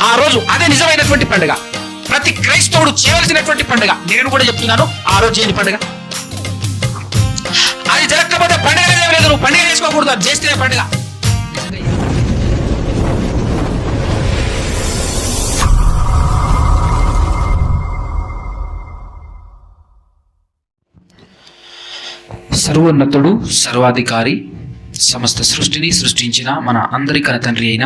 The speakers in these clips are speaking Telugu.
ఆ రోజు అదే నిజమైనటువంటి పండుగ, ప్రతి క్రైస్తవుడు చేయవలసినటువంటి పండుగ. నేను కూడా చెప్తున్నాను, ఆ రోజు చేయని పండుగ. అది జరగకపోతే పండుగ లేదు. నువ్వు పండుగ చేసుకోకూడదు, అది చేస్తే పండుగ. సర్వోన్నతుడు, సర్వాధికారి, సమస్త సృష్టిని సృష్టించిన మన అందరి కనతండ్రి అయిన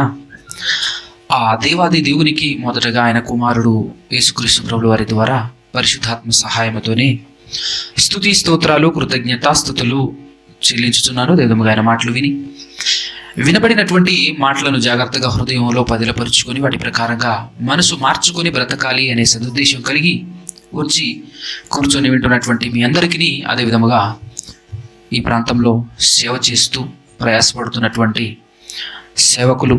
ఆ దేవాది దేవునికి మొదటగా ఆయన కుమారుడు యేసుక్రీస్తు ప్రభుల వారి ద్వారా పరిశుద్ధాత్మ సహాయంతోనే స్తుతి స్తోత్రాలు కృతజ్ఞతాస్తుతులు చెల్లించుచున్నాను. దేవునిగా ఆయన మాటలు వినబడినటువంటి మాటలను జాగ్రత్తగా హృదయంలో పదిలపరుచుకొని వాటి ప్రకారంగా మనసు మార్చుకొని బ్రతకాలి అనే సదుద్దేశం కలిగి వచ్చి కూర్చొని వింటున్నటువంటి మీ అందరికీ, అదే విధముగా ఈ ప్రాంతంలో సేవ చేస్తూ ప్రయాసపడుతున్నటువంటి సేవకులు,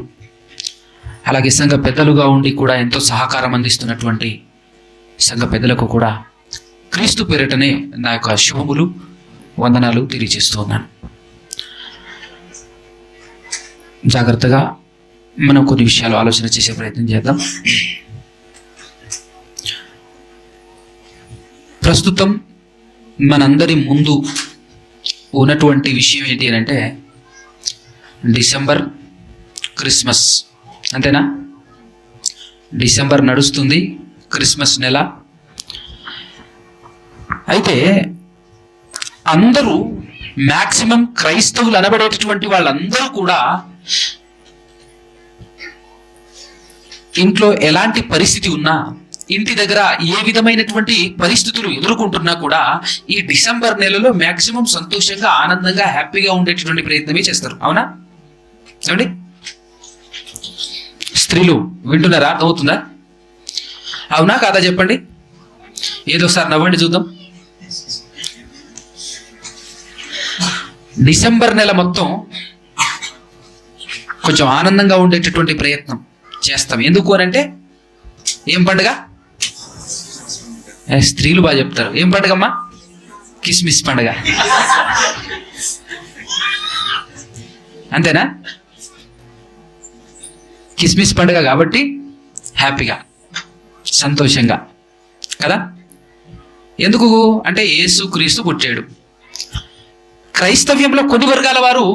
అలాగే సంఘ పెద్దలుగా ఉండి కూడా ఎంతో సహకారం అందిస్తున్నటువంటి సంఘ పెద్దలకు కూడా క్రీస్తు పేరిటనే నా యొక్క శుభములు, వందనాలు తెలియజేస్తూ ఉన్నాను. జాగ్రత్తగా మనం కొన్ని విషయాలు ఆలోచన చేసే ప్రయత్నం చేద్దాం. ప్రస్తుతం మనందరి ముందు ఉన్నటువంటి విషయం ఏంటి అని అంటే డిసెంబర్, క్రిస్మస్. అంతేనా? డిసెంబర్ నడుస్తుంది, క్రిస్మస్ నెల. అయితే అందరూ మ్యాక్సిమం క్రైస్తవులు అనబడేటటువంటి వాళ్ళందరూ కూడా ఇంట్లో ఎలాంటి పరిస్థితి ఉన్నా, ఇంటి దగ్గర ఏ విధమైనటువంటి పరిస్థితులు ఎదుర్కొంటున్నా కూడా ఈ డిసెంబర్ నెలలో మ్యాక్సిమం సంతోషంగా, ఆనందంగా, హ్యాపీగా ఉండేటటువంటి ప్రయత్నమే చేస్తారు. అవునా? ఏమండి స్త్రీలు వింటున్నారా? అర్థమవుతుందా? అవునా కాదా చెప్పండి. ఏదో సార్ నవ్వండి చూద్దాం. డిసెంబర్ నెల మొత్తం కొంచెం ఆనందంగా ఉండేటటువంటి ప్రయత్నం చేస్తాం. ఎందుకు అనంటే ఏం పండుగ? స్త్రీలు బాగా చెప్తారు. ఏం పండుగమ్మా? కిస్మిస్ పండుగ. అంతేనా? కిస్మిస్ పండుగ కాబట్టి హ్యాపీగా, సంతోషంగా కదా. ఎందుకు అంటే యేసు క్రీస్తు పుట్టాడు. క్రైస్తవ్యంలో కొన్ని వర్గాల వారు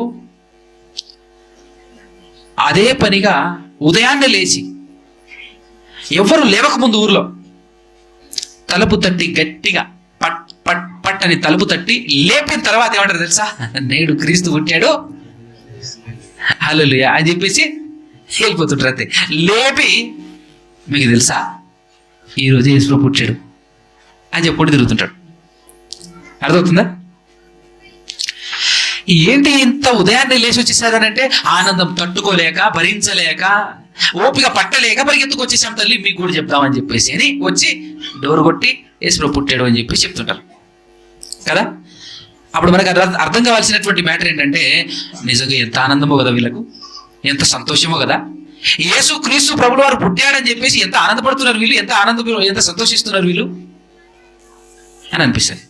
అదే పనిగా ఉదయాన్నే లేచి, ఎవ్వరు లేవకముందు ఊర్లో తలుపు తట్టి గట్టిగా పట్ పట్ పట్ అని తలుపు తట్టి లేపిన తర్వాత ఏమంటారు తెలుసా? నేడు క్రీస్తు పుట్టాడు, హల్లెలూయా అని చెప్పేసి వెళ్ళిపోతుంటారు. అంతే. లేపి మీకు తెలుసా ఈరోజు యేసు పుట్టాడు అని చెప్పుకుంటూ తిరుగుతుంటాడు. అర్థమవుతుందా? ఏంటి ఇంత ఉదయాన్నే లేచి వచ్చేసాదనంటే ఆనందం తట్టుకోలేక, భరించలేక, ఓపిక పట్టలేక పరిగెత్తుకు వచ్చేసాం తల్లి మీకు కూడా చెప్తామని చెప్పేసి అని వచ్చి డోర్ కొట్టి యేసు పుట్టాడు అని చెప్పేసి చెప్తుంటారు కదా. అప్పుడు మనకు అర్థం కావాల్సినటువంటి మ్యాటర్ ఏంటంటే నిజంగా ఎంత ఆనందమో కదా వీళ్ళకు, ఎంత సంతోషమో కదా. యేసు క్రీస్తు ప్రభుల వారు పుట్టాడని చెప్పేసి ఎంత ఆనందపడుతున్నారు వీళ్ళు, ఎంత సంతోషిస్తున్నారు వీళ్ళు అని అనిపిస్తుంది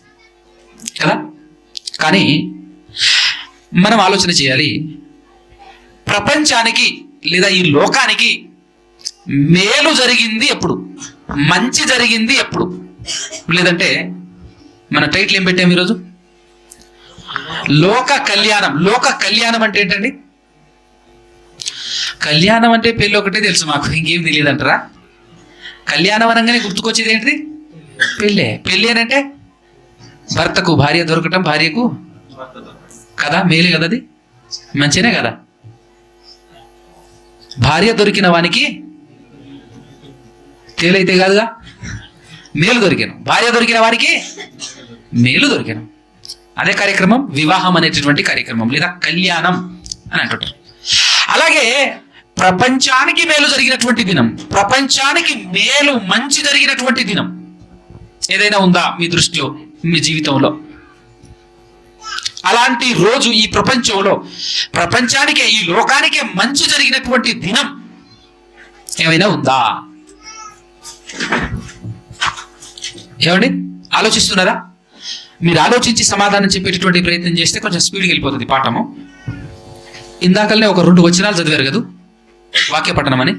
కదా. కానీ మనం ఆలోచన చేయాలి, ప్రపంచానికి లేదా ఈ లోకానికి మేలు జరిగింది ఎప్పుడు, మంచి జరిగింది ఎప్పుడు? లేదంటే మన టైటిల్ ఏం పెట్టాము ఈరోజు? లోక కళ్యాణం. లోక కళ్యాణం అంటే ఏంటండి? కళ్యాణం అంటే పెళ్ళి ఒకటే తెలుసు మాకు, ఇంకేం తెలియదు అంటారా? కళ్యాణం అనగానే గుర్తుకొచ్చేది ఏంటిది? పెళ్ళే. పెళ్ళి అని అంటే భర్తకు భార్య దొరకటం, భార్యకు కదా, మేలే కదా, అది మంచినే కదా. భార్య దొరికిన వానికి తేలైతే కాదుగా, మేలు దొరికాను. భార్య దొరికిన వారికి మేలు దొరికాను. అదే కార్యక్రమం వివాహం అనేటటువంటి కార్యక్రమం లేదా కళ్యాణం అని అంటుంటారు. అలాగే ప్రపంచానికి మేలు జరిగినటువంటి దినం, ప్రపంచానికి మేలు మంచి జరిగినటువంటి దినం ఏదైనా ఉందా మీ దృష్టిలో, మీ జీవితంలో? అలాంటి రోజు ఈ ప్రపంచంలో, ప్రపంచానికే, ఈ లోకానికే మంచి జరిగినటువంటి దినం ఏమైనా ఉందా? ఏమండి ఆలోచిస్తున్నారా? మీరు ఆలోచించి సమాధానం చెప్పేటటువంటి ప్రయత్నం చేస్తే కొంచెం స్పీడ్గా వెళ్ళిపోతుంది పాఠము. ఇందాకలనే ఒక 2 వచనాలు చదివారు కదా వాక్య పఠనం అని.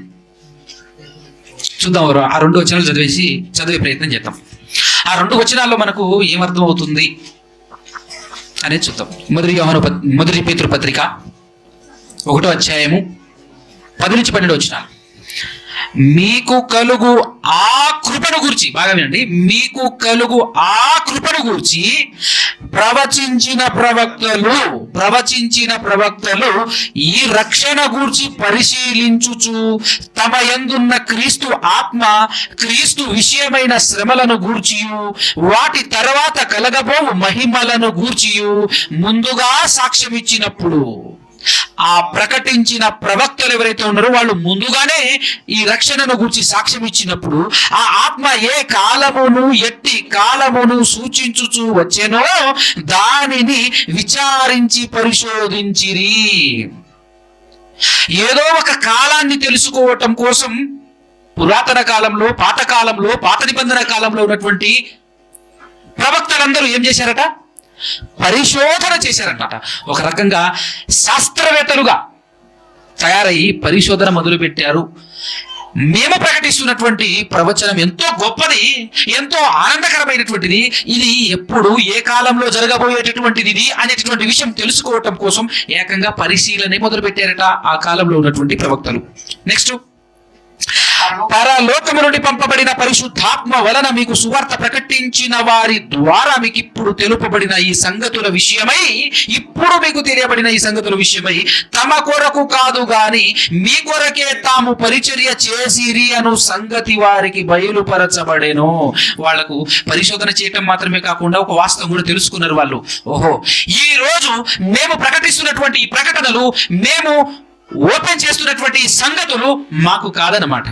చూద్దాం. ఆ 2 వచనాలు చదివే ప్రయత్నం చేద్దాం. ఆ 2 వచనాల్లో మనకు ఏమర్థం అవుతుంది అనేది చూద్దాం. మొదటి పేతురు పత్రిక 1వ అధ్యాయము 10 నుంచి 12 వచనాలు. మీకు కలుగు ఆ కృపను గూర్చి, బాగా వినండి, మీకు కలుగు ఆ కృపను గూర్చి ప్రవచించిన ప్రవక్తలు ఈ రక్షణ గూర్చి పరిశీలించుచు తమ యందున్న క్రీస్తు ఆత్మ క్రీస్తు విషయమైన శ్రమలను గూర్చియు వాటి తర్వాత కలగబోవు మహిమలను గూర్చియు ముందుగా సాక్ష్యం ఇచ్చినప్పుడు, ఆ ప్రకటించిన ప్రవక్తలు ఎవరైతే ఉన్నారో వాళ్ళు ముందుగానే ఈ రక్షణను గురించి సాక్ష్యం ఇచ్చినప్పుడు ఆ ఆత్మ ఏ కాలమును ఎట్టి కాలమును సూచించుచు వచ్చెనో దానిని విచారించి పరిశోధించిరి. ఏదో ఒక కాలాన్ని తెలుసుకోవటం కోసం పురాతన కాలంలో, పాత నిబంధన కాలంలో ఉన్నటువంటి ప్రవక్తలందరూ ఏం చేశారట? పరిశోధన చేశారన్నమాట. ఒక రకంగా శాస్త్రవేత్తలుగా తయారయ్యి పరిశోధన మొదలు పెట్టారు. మేము ప్రకటిస్తున్నటువంటి ప్రవచనం ఎంతో గొప్పది, ఎంతో ఆనందకరమైనటువంటిది, ఇది ఎప్పుడు ఏ కాలంలో జరగబోయేటటువంటిది ఇది అనేటటువంటి విషయం తెలుసుకోవటం కోసం ఏకంగా పరిశీలన మొదలు పెట్టారట ఆ కాలంలో ఉన్నటువంటి ప్రవక్తలు. నెక్స్ట్, పరలోకము నుండి పంపబడిన పరిశుద్ధాత్మ వలన మీకు సువార్త ప్రకటించిన వారి ద్వారా మీకు ఇప్పుడు తెలుపబడిన ఈ సంగతుల విషయమై, ఇప్పుడు మీకు తెలియబడిన ఈ సంగతుల విషయమై తమ కొరకు కాదు గాని మీ కొరకే తాము పరిచర్య చేసిరి అను సంగతి వారికి బయలుపరచబడేను. వాళ్లకు పరిశోధన చేయటం మాత్రమే కాకుండా ఒక వాస్తవం కూడా తెలుసుకున్నారు వాళ్ళు. ఓహో, ఈ రోజు మేము ప్రకటిస్తున్నటువంటి ఈ ప్రకటనలు, మేము ఓపెన్ చేస్తున్నటువంటి సంగతులు మాకు కాదనమాట.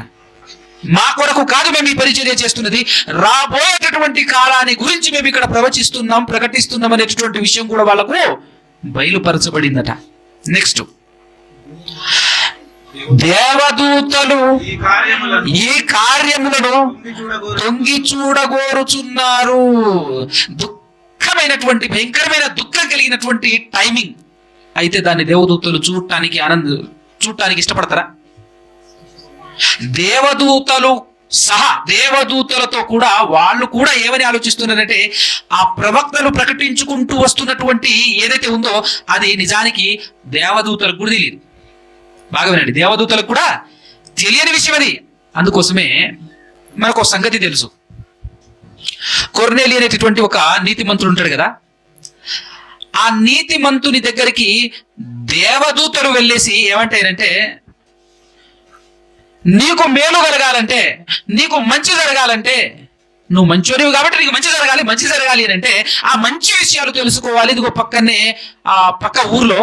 మా కొరకు కాదు మేము ఈ పరిచర్య చేస్తున్నది, రాబోయేటటువంటి కాలాన్ని గురించి మేము ఇక్కడ ప్రకటిస్తున్నాం అనేటటువంటి విషయం కూడా వాళ్ళకు బయలుపరచబడిందట. నెక్స్ట్, దేవదూతలు ఈ కార్యములను తొంగి చూడగోరుచున్నారు. దుఃఖమైనటువంటి, భయంకరమైన దుఃఖం కలిగినటువంటి టైమింగ్. అయితే దాన్ని దేవదూతలు చూడటానికి ఇష్టపడతారా? దేవదూతలు సహా, దేవదూతలతో కూడా వాళ్ళు కూడా ఏమని ఆలోచిస్తున్నారంటే, ఆ ప్రవక్తలు ప్రకటించుకుంటూ వస్తున్నటువంటి ఏదైతే ఉందో అది నిజానికి దేవదూతలకు కూడా తెలియదు. బాగా వినండి, దేవదూతలకు కూడా తెలియని విషయం అది. అందుకోసమే మనకు ఒక సంగతి తెలుసు. కొర్నేలి అనేటటువంటి ఒక నీతిమంతుడు ఉంటాడు కదా, ఆ నీతిమంతుని దగ్గరికి దేవదూతలు వెళ్ళేసి ఏమంటారంటే, నీకు మేలు కలగాలంటే, నీకు మంచి జరగాలంటే, నువ్వు మంచోనివి కాబట్టి నీకు మంచి జరగాలి అని అంటే ఆ మంచి విషయాలు తెలుసుకోవాలి. ఇదిగో పక్కనే ఆ పక్క ఊర్లో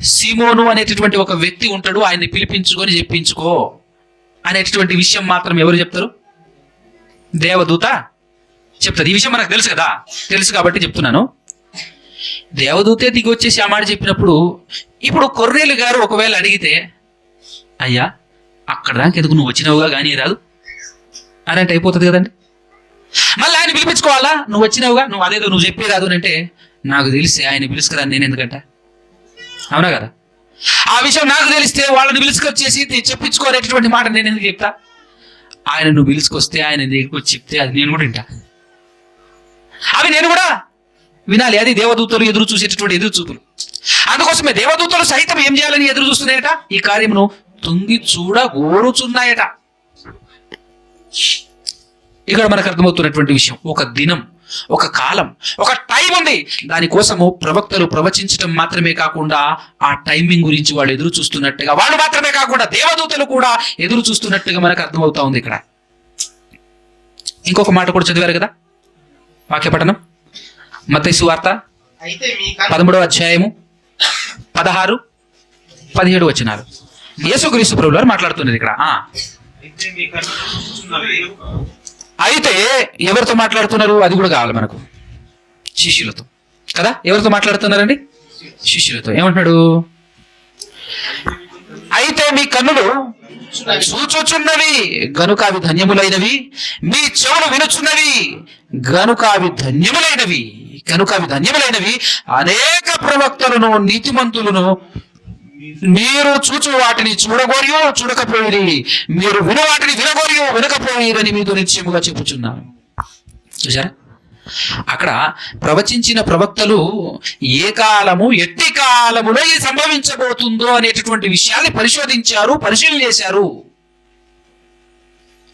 సీమోను అనేటటువంటి ఒక వ్యక్తి ఉంటాడు, ఆయన్ని పిలిపించుకొని చెప్పించుకో అనేటటువంటి విషయం మాత్రం ఎవరు చెప్తారు? దేవదూత చెప్తారు. ఈ విషయం మనకు తెలుసు కదా, తెలుసు కాబట్టి చెప్తున్నాను. దేవదూతే దిగి వచ్చేసి ఆ మాట చెప్పినప్పుడు, ఇప్పుడు కొర్నేలు గారు ఒకవేళ అడిగితే, అయ్యా అక్కడ దానికి ఎందుకు, నువ్వు వచ్చినావుగా కానీ రాదు అని అంటే అయిపోతుంది కదండి. మళ్ళీ ఆయన పిలిపించుకోవాలా, నువ్వు వచ్చినావుగా, నువ్వు అదేదో నువ్వు చెప్పే రాదు అని అంటే, నాకు తెలిస్తే ఆయన పిలుచుకురా నేను ఎందుకంట, అవునా కదా? ఆ విషయం నాకు తెలిస్తే వాళ్ళని పిలుచుకొచ్చేసి చెప్పించుకోనేటటువంటి మాట నేను ఎందుకు చెప్తా? ఆయన నువ్వు పిలుచుకొస్తే, ఆయన దగ్గరికి వచ్చి చెప్తే అది నేను కూడా వింటా, అవి నేను కూడా వినాలి. అది దేవదూతలు ఎదురు చూసేటటువంటి ఎదురు చూపులు. అందుకోసమే దేవదూతలు సైతం ఏం చేయాలని ఎదురు చూస్తున్నాయట? ఈ కార్యమును తొంగి చూడగోరుచున్నాయట. ఇక్కడ మనకు అర్థమవుతున్నటువంటి విషయం, ఒక దినం, ఒక కాలం, ఒక టైం ఉంది. దానికోసము ప్రవక్తలు ప్రవచించడం మాత్రమే కాకుండా ఆ టైమింగ్ గురించి వాళ్ళు ఎదురు చూస్తున్నట్టుగా, వాళ్ళు మాత్రమే కాకుండా దేవదూతలు కూడా ఎదురు చూస్తున్నట్టుగా మనకు అర్థమవుతా ఉంది. ఇక్కడ ఇంకొక మాట కూడా చదివారు కదా, వాక్య పఠనం మత్తయి సువార్త 13వ అధ్యాయము 16-17 వచనాలు. యేసుక్రీస్తు ప్రభువు వారు మాట్లాడుతున్నారు ఇక్కడ. అయితే ఎవరితో మాట్లాడుతున్నారు? అది కూడా కావాలి మనకు. శిష్యులతో కదా. ఎవరితో మాట్లాడుతున్నారండి? శిష్యులతో. ఏమంటున్నాడు? అయితే మీ కన్నులు చూచుచున్నవి గనుక అవి ధన్యములైనవి, మీ చెవులు వినుచున్నవి గనుక అవి ధన్యములైనవి అనేక ప్రవక్తలను నీతిమంతులను మీరు చూచు వాటిని చూడగోరియో చూడకపోయిరి, మీరు విను వాటిని వినగోరియో వినకపోయిరని మీతో నిశ్చయముగా చెప్పుచున్నాను. చూసారా, అక్కడ ప్రవచించిన ప్రవక్తలు ఏ కాలము ఎట్టి కాలములో ఇది సంభవించబోతుందో అనేటటువంటి విషయాన్ని పరిశోధించారు, పరిశీలన చేశారు.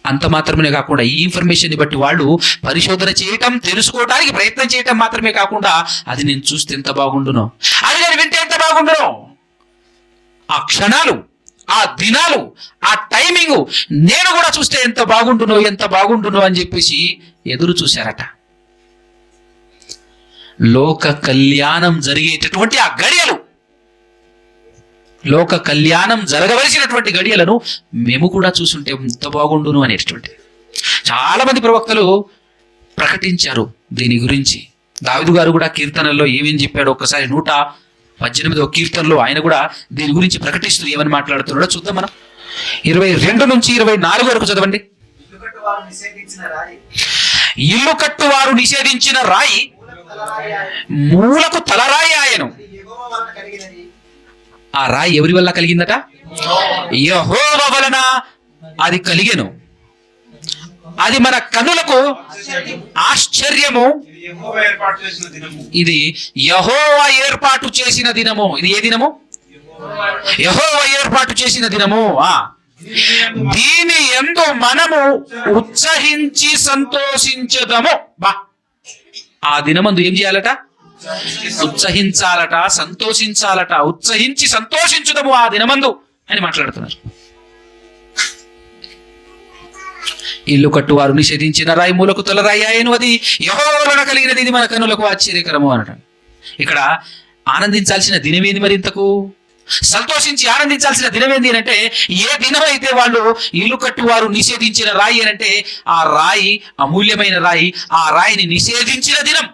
అంత మాత్రమే కాకుండా ఈ ఇన్ఫర్మేషన్ బట్టి వాళ్ళు పరిశోధన చేయటం, తెలుసుకోవడానికి ప్రయత్నం చేయటం మాత్రమే కాకుండా అది నేను చూస్తే ఎంత బాగుండునో, అది నేను వింటే ఎంత బాగుండునో, ఆ క్షణాలు, ఆ దినాలు, ఆ టైమింగ్ నేను కూడా చూస్తే ఎంత బాగుండునో అని చెప్పేసి ఎదురు చూశారట. లోక కళ్యాణం జరిగేటటువంటి ఆ గడియలు, లోక కళ్యాణం జరగవలసినటువంటి గడియలను మేము కూడా చూసుంటే ఎంత బాగుండును అనేటటువంటి చాలా మంది ప్రవక్తలు ప్రకటించారు దీని గురించి. దావీదు గారు కూడా కీర్తనల్లో ఏమేం చెప్పాడో ఒక్కసారి 118వ కీర్తనలో ఆయన కూడా దీని గురించి ప్రకటిస్తూ ఏమని మాట్లాడుతున్నాడో చూద్దాం. మనం 22 నుంచి 24 వరకు చదవండి. ఇల్లు కట్టువారు నిషేధించిన రాయి మూలకు తలరాయి ఆయను. ఆ రాయి ఎవరి వల్ల కలిగిందట? యెహోవా వలన అది కలిగెను. అది మన కన్నులకు ఆశ్చర్యము. ఇది యెహోవా ఏర్పాటు చేసిన దినము. ఇది ఏ దినము? యెహోవా ఏర్పాటు చేసిన దినము. దీని యందు మనము ఉత్సహించి సంతోషించదము. బా, ఆ దినమందు ఏం చేయాలట? ఉత్సహించాలట, సంతోషించాలట. ఉత్సహించి సంతోషించుదము ఆ దినమందు అని మాట్లాడుతున్నారు. ఇల్లు కట్టువారు నిషేధించిన రాయి మూలకు తలరాయి ఆయను. అది యెహోవా వలన కలిగినది, ఇది మన కన్నులకు ఆశ్చర్యకరము అనటం. ఇక్కడ ఆనందించాల్సిన దినమేంది? మరి ఇంతకు సంతోషించి ఆనందించాల్సిన దినమేంది అంటే, ఏ దినం అయితే వాళ్ళు ఇల్లు కట్టువారు నిషేధించిన రాయి అని అంటే, ఆ రాయి అమూల్యమైన రాయి, ఆ రాయిని నిషేధించిన దినం.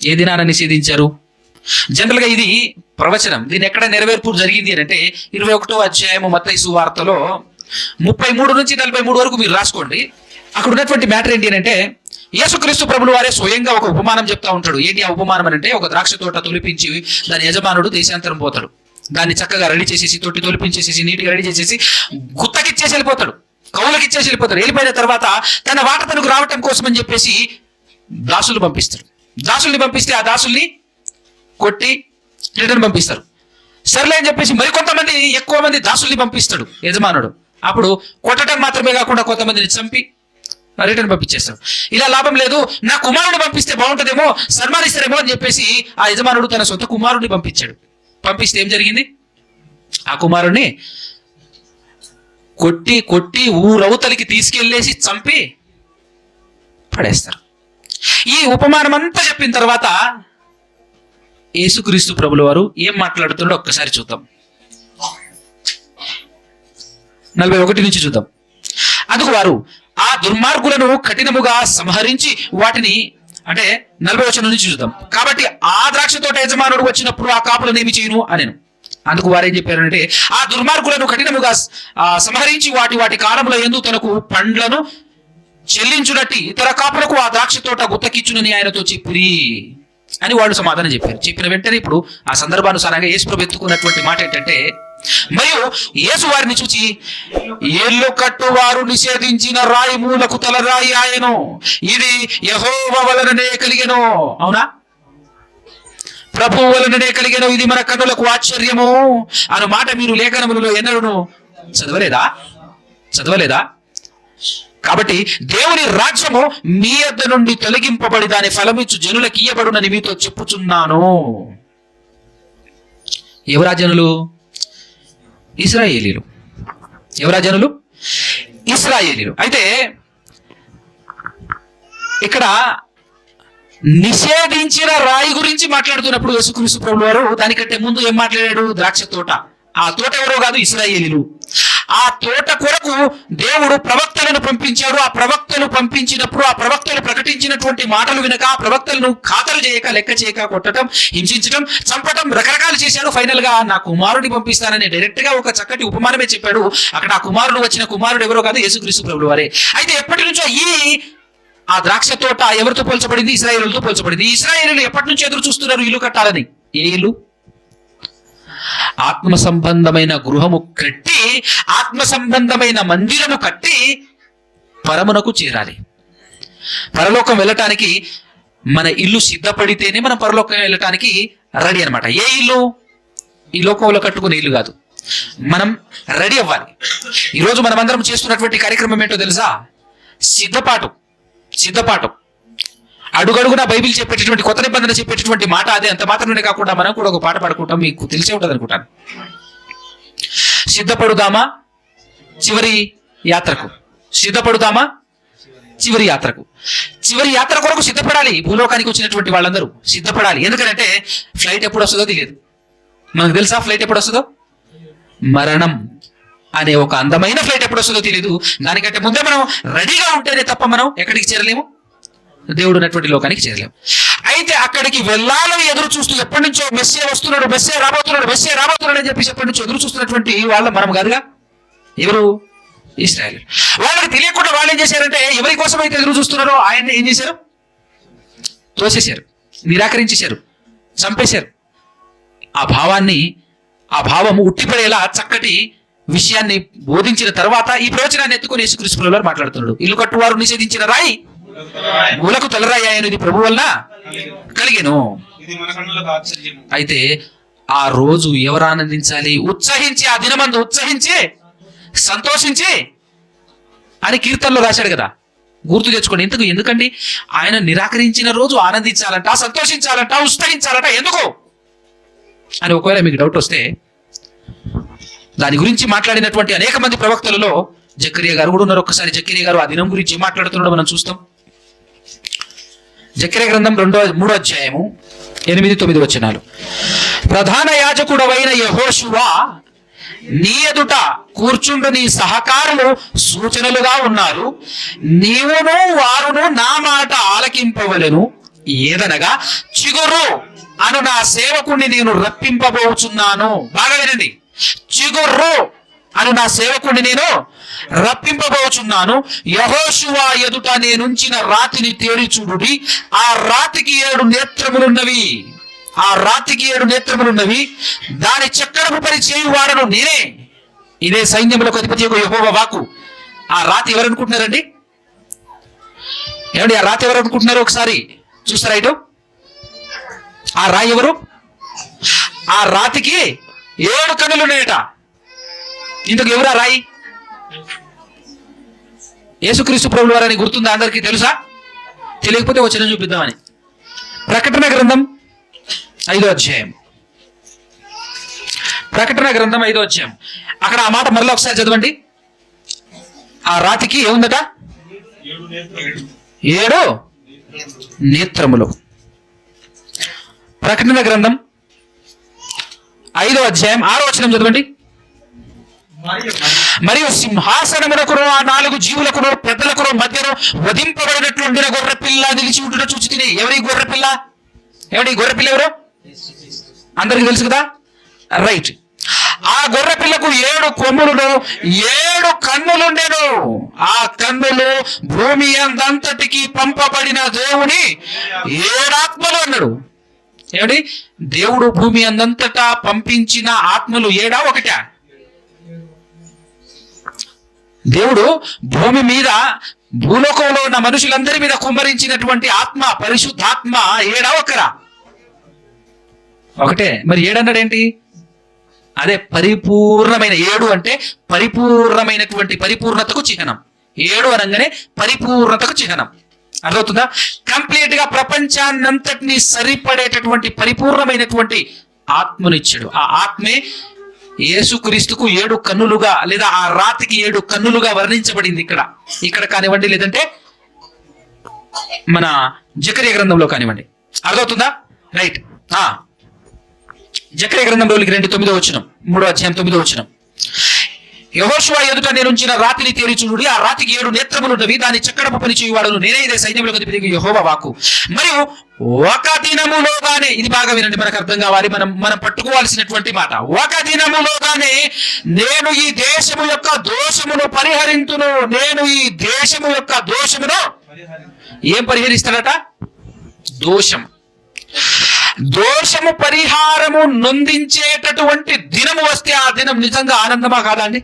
ఏ దినాన నిషేధించారు? జనరల్ గా ఇది ప్రవచనం. దీని ఎక్కడ నెరవేర్పు జరిగింది అని అంటే 21వ అధ్యాయము మత్తయి సువార్తలో 33 నుంచి 43 వరకు మీరు రాసుకోండి. అక్కడ ఉన్నటువంటి మ్యాటర్ ఏంటి అని అంటే, యేసుక్రీస్తు ప్రభులు వారే స్వయంగా ఒక ఉపమానం చెప్తా ఉంటాడు. ఏంటి ఆ ఉపమానం అంటే, ఒక ద్రాక్ష తోట తొలిపించి దాని యజమానుడు దేశాంతరం పోతాడు. దాన్ని చక్కగా రెడీ చేసేసి, తొట్టి తొలిపించేసేసి, నీట్గా రెడీ చేసేసి గుత్తకిచ్చేసి వెళ్ళిపోతాడు, కౌలుకి ఇచ్చేసి వెళ్ళిపోతాడు. వెళ్ళిపోయిన తర్వాత తన వాట తనకు రావటం కోసం అని చెప్పేసి దాసులు పంపిస్తాడు. దాసుల్ని పంపిస్తే ఆ దాసుల్ని కొట్టి రిటర్న్ పంపిస్తారు. సర్లే అని చెప్పేసి మరికొంతమంది, ఎక్కువ మంది దాసుల్ని పంపిస్తాడు యజమానుడు. అప్పుడు కొట్టడం మాత్రమే కాకుండా కొంతమందిని చంపి రిటర్న్ పంపించేస్తాడు. ఇలా లాభం లేదు, నా కుమారుడు పంపిస్తే బాగుంటుందేమో, సన్మానిస్తారేమో అని చెప్పేసి ఆ యజమానుడు తన సొంత కుమారుడిని పంపించాడు. పంపిస్తే ఏం జరిగింది? ఆ కుమారుడిని కొట్టి కొట్టి ఊరవతలికి తీసుకెళ్లేసి చంపి పడేస్తారు. ఈ ఉపమానం అంతా చెప్పిన తర్వాత యేసుక్రీస్తు ప్రభుల వారు ఏం మాట్లాడుతున్నాడో ఒక్కసారి చూద్దాం. 41 నుంచి చూద్దాం. అందుకు వారు ఆ దుర్మార్గులను కఠినముగా సంహరించి వాటిని, అంటే 40 వచనం నుంచి చూద్దాం. కాబట్టి ఆ ద్రాక్ష తోట యజమానుడు వచ్చినప్పుడు ఆ కాపులను ఏమి చేయను అనేను. అందుకు వారేం చెప్పారంటే, ఆ దుర్మార్గులను కఠినముగా సంహరించి వాటి కాలంలో యందు తనకు పండ్లను చెల్లించునట్టి ఇతర కాపులకు ఆ ద్రాక్ష తోట గుత్తకిచ్చునని ఆయనతో చెప్పిరి అని వాళ్ళు సమాధానం చెప్పారు. చెప్పిన వెంటనే ఇప్పుడు ఆ సందర్భానుసారంగా యేసు ప్రభు ఎత్తుకున్నటువంటి మాట ఏంటంటే, మరియు యేసు వారిని చూచి, ఇల్లు కట్టువారు నిషేధించిన రాయి మూలకు తలరాయి ఆయను. ఇది యెహోవా వలననే కలిగెను. అవునా? ప్రభువు వలననే కలిగెను. ఇది మన కన్నులకు ఆశ్చర్యము అను మాట మీరు లేఖనములలో ఎన్నడూ చదవలేదా? కాబట్టి దేవుని రాజ్యము మీ యొద్ద నుండి తొలగింపబడి దాని ఫలమిచ్చు జనులకు ఇయ్యబడునని మీతో చెప్పుచున్నాను. ఎవరా జనులు? ఇశ్రాయేలీలు. ఎవరా జనులు? ఇశ్రాయేలీలు. అయితే ఇక్కడ నిషేధించిన రాయి గురించి మాట్లాడుతున్నప్పుడు యేసుక్రీస్తు ప్రభువు వారు దానికంటే ముందు ఏం మాట్లాడాడు? ద్రాక్ష తోట. ఆ తోట ఎవరో కాదు, ఇశ్రాయేలీలు. ఆ తోట కొరకు దేవుడు ప్రవక్తలను పంపించాడు. ఆ ప్రవక్తలు పంపించినప్పుడు ఆ ప్రవక్తలు ప్రకటించినటువంటి మాటలు వినక, ఆ ప్రవక్తలను ఖాతరు చేయక, లెక్క చేయక కొట్టడం, హింసించడం, చంపడం, రకరకాలు చేశాడు. ఫైనల్ గా నా కుమారుడిని పంపిస్తానని డైరెక్ట్ గా ఒక చక్కటి ఉపమానమే చెప్పాడు. అక్కడ ఆ కుమారుడు వచ్చిన కుమారుడు ఎవరో కాదు, యేసుక్రీస్తు ప్రభువు వారే. అయితే ఎప్పటి నుంచో ఆ ద్రాక్ష తోట ఎవరితో పోల్చబడింది? ఇశ్రాయేలులతో పోల్చబడింది. ఇశ్రాయేలీలు ఎప్పటి నుంచి ఎదురు చూస్తున్నారు ఇల్లు కట్టాలని? ఏ ఇల్లు? ఆత్మ సంబంధమైన గృహము కట్టి, ఆత్మ సంబంధమైన మందిరము కట్టి పరమునకు చేరాలి. పరలోకం వెళ్ళటానికి మన ఇల్లు సిద్ధపడితేనే మనం పరలోకం వెళ్ళటానికి రెడీ అనమాట. ఏ ఇల్లు? ఈ లోకంలో కట్టుకునే ఇల్లు కాదు, మనం రెడీ అవ్వాలి. ఈరోజు మనమందరం చేస్తున్నటువంటి కార్యక్రమం ఏంటో తెలుసా? సిద్ధపాటు. అడుగడుగునా బైబిల్ చెప్పేటటువంటి, కొత్త నిబంధన చెప్పేటటువంటి మాట అదే. అంత మాత్రమే కాకుండా మనం కూడా ఒక పాట పాడుకుంటాం, మీకు తెలిసే ఉంటుంది అనుకుంటాను. సిద్ధపడుదామా చివరి యాత్రకు, సిద్ధపడుదామా చివరి యాత్రకు. చివరి యాత్ర కొరకు సిద్ధపడాలి. భూలోకానికి వచ్చినటువంటి వాళ్ళందరూ సిద్ధపడాలి. ఎందుకంటే ఫ్లైట్ ఎప్పుడు వస్తుందో తెలియదు. మనకు తెలుసా ఫ్లైట్ ఎప్పుడు వస్తుందో? మరణం అనే ఒక అందమైన ఫ్లైట్ ఎప్పుడు వస్తుందో తెలియదు. దానికంటే ముందే మనం రెడీగా ఉంటేనే తప్ప మనం ఎక్కడికి చేరలేము, దేవుడు ఉన్నటువంటి లోకానికి చేరలేము. అయితే అక్కడికి వెళ్ళాలని ఎదురు చూస్తూ ఎప్పటి నుంచో మెస్సియా వస్తున్నాడు, మెస్సియా రాబోతున్నాడు అని చెప్పి ఎప్పటి నుంచో ఎదురు చూస్తున్నటువంటి వాళ్ళ మనం కాదుగా. ఎవరు? ఇశ్రాయేలు. వాళ్ళకి తెలియకుండా వాళ్ళు ఏం చేశారంటే, ఎవరి కోసం అయితే ఎదురు చూస్తున్నారో ఆయన్ని ఏం చేశారు? తోసేశారు, నిరాకరించేశారు, చంపేశారు. ఆ భావము ఉట్టిపడేలా చక్కటి విషయాన్ని బోధించిన తర్వాత ఈ ప్రవచనాన్ని ఎత్తుకుని యేసుక్రీస్తు ప్రభువు వారు మాట్లాడుతున్నాడు. ఇల్లు కట్టువారు నిషేధించిన రాయి మూలకు తలరాయి అనేది ప్రభు వలన కలిగెను. అయితే ఆ రోజు ఎవరు ఆనందించాలి? ఉత్సహించి, ఆ దినమందు ఉత్సహించి సంతోషించి అని కీర్తనలో రాశాడు కదా. గుర్తు తెచ్చుకోండి. ఎందుకండి ఆయన నిరాకరించిన రోజు ఆనందించాలంట, సంతోషించాలంట, ఉత్సహించాలంట. ఎందుకు అని ఒకవేళ మీకు డౌట్ వస్తే, దాని గురించి మాట్లాడినటువంటి అనేక మంది ప్రవక్తలలో జకరియా గారు కూడా ఉన్నారు. ఒక్కసారి జకరియా గారు ఆ దినం గురించి మాట్లాడుతున్నాడు మనం చూస్తాం. జకరియా గ్రంథం 3వ అధ్యాయము 8-9 వచనాలు. ప్రధాన యాజకుడవైన యెహోషువా, నీ ఎదుట కూర్చుండు నీ సహకారులు సూచనలుగా ఉన్నారు. నీవును వారును నా మాట ఆలకింపవలెను. ఏదనగా చిగురు అను నా సేవకుణ్ణి నేను రప్పింపబోచున్నాను. బాగా వినండి. చిగురు అను నా సేవకుణ్ణి నేను రప్పింపబోచున్నాను. యెహోషువా ఎదుట నేనుంచిన రాతిని తేరి చూడుడి. ఆ రాతికి 7 నేత్రములున్నవి. దాని చక్రపు పని చేయువాడను నేనే. ఇదే సైన్యములకు అధిపతి యెహోవా వాక్కు. ఆ రాతి ఎవరు అనుకుంటున్నారండి? ఏమండి, ఆ రాతి ఎవరు అనుకుంటున్నారు? ఒకసారి చూస్తారా ఇటు? ఆ రాయి ఎవరు? ఆ రాతికి 7 కన్నులు ఉన్నాయట. ఇందుకు ఎవరు ఆ రాయి? యేసుక్రీస్తు ప్రభువు వారని గుర్తుందా? అందరికీ తెలుసా? తెలియకపోతే వచ్చిన చూపిద్దామని. ప్రకటన గ్రంథం 5వ అధ్యాయం. అక్కడ ఆ మాట మరలా ఒకసారి చదవండి. ఆ రాతికి ఏముందట? 7 నేత్రములు. ప్రకటన గ్రంథం 5వ అధ్యాయం 6వ వచనం చదవండి. మరియు సింహాసనమునకును ఆ 4 జీవులకును పెద్దలకును మధ్యను వధింపబడినట్లుండిన గొర్రె పిల్ల నిలిచి ఉంటున్న చూచి తిని. ఎవరి గొర్రె పిల్ల? ఎవరు? అందరికి తెలుసు కదా, రైట్. ఆ గొర్రె పిల్లకు 7 కొమ్ములను 7 కన్నులుండెను. ఆ కన్నులు భూమి అంతటికి పంపబడిన దేవుని 7 ఆత్మలు అన్నాడు. ఏమిటి? దేవుడు భూమి అందంతటా పంపించిన ఆత్మలు 7 1? దేవుడు భూమి మీద, భూలోకంలో ఉన్న మనుషులందరి మీద కుమ్మరించినటువంటి ఆత్మ, పరిశుద్ధాత్మ 7 1? ఒకటే. మరి 7 అన్నాడు ఏంటి? అదే పరిపూర్ణమైన. 7 అంటే పరిపూర్ణమైనటువంటి, పరిపూర్ణతకు చిహ్నం. 7 అనగానే పరిపూర్ణతకు చిహ్నం. అర్థమవుతుందా? కంప్లీట్ గా ప్రపంచాన్నంతటినీ సరిపడేటటువంటి పరిపూర్ణమైనటువంటి ఆత్మనిచ్చాడు. ఆ ఆత్మే యేసుక్రీస్తుకు 7 కన్నులుగా, లేదా ఆ రాతికి 7 కన్నులుగా వర్ణించబడింది ఇక్కడ కానివ్వండి, లేదంటే మన జకరియా గ్రంథంలో కానివ్వండి. అర్థమవుతుందా? రైట్. జకరియా గ్రంథంలోకి 9వ వచనం, 3వ అధ్యాయం 9వ వచనం. యెహోషువా ఎదుట నేనుంచిన రాతిని తేరి చూడుడి. ఆ రాతికి 7 నేత్రములున్నవి. దాని చక్రపు పని చేయువాడును నేనే. ఇదే సైన్యములకు అధిపతి యెహోవా వాక్కు. మరియు ఒక దినములోగానే, ఇది బాగా వినండి, మనకు అర్థం కావాలి, మనం పట్టుకోవాల్సినటువంటి మాట. ఒక దినములోగానే నేను ఈ దేశము యొక్క దోషమును పరిహరింతును. ఏం పరిహరిస్తాడట? దోషం. దోషము పరిహారము నొందించేటటువంటి దినము వస్తే ఆ దినం నిజంగా ఆనందమా కాదా అండి?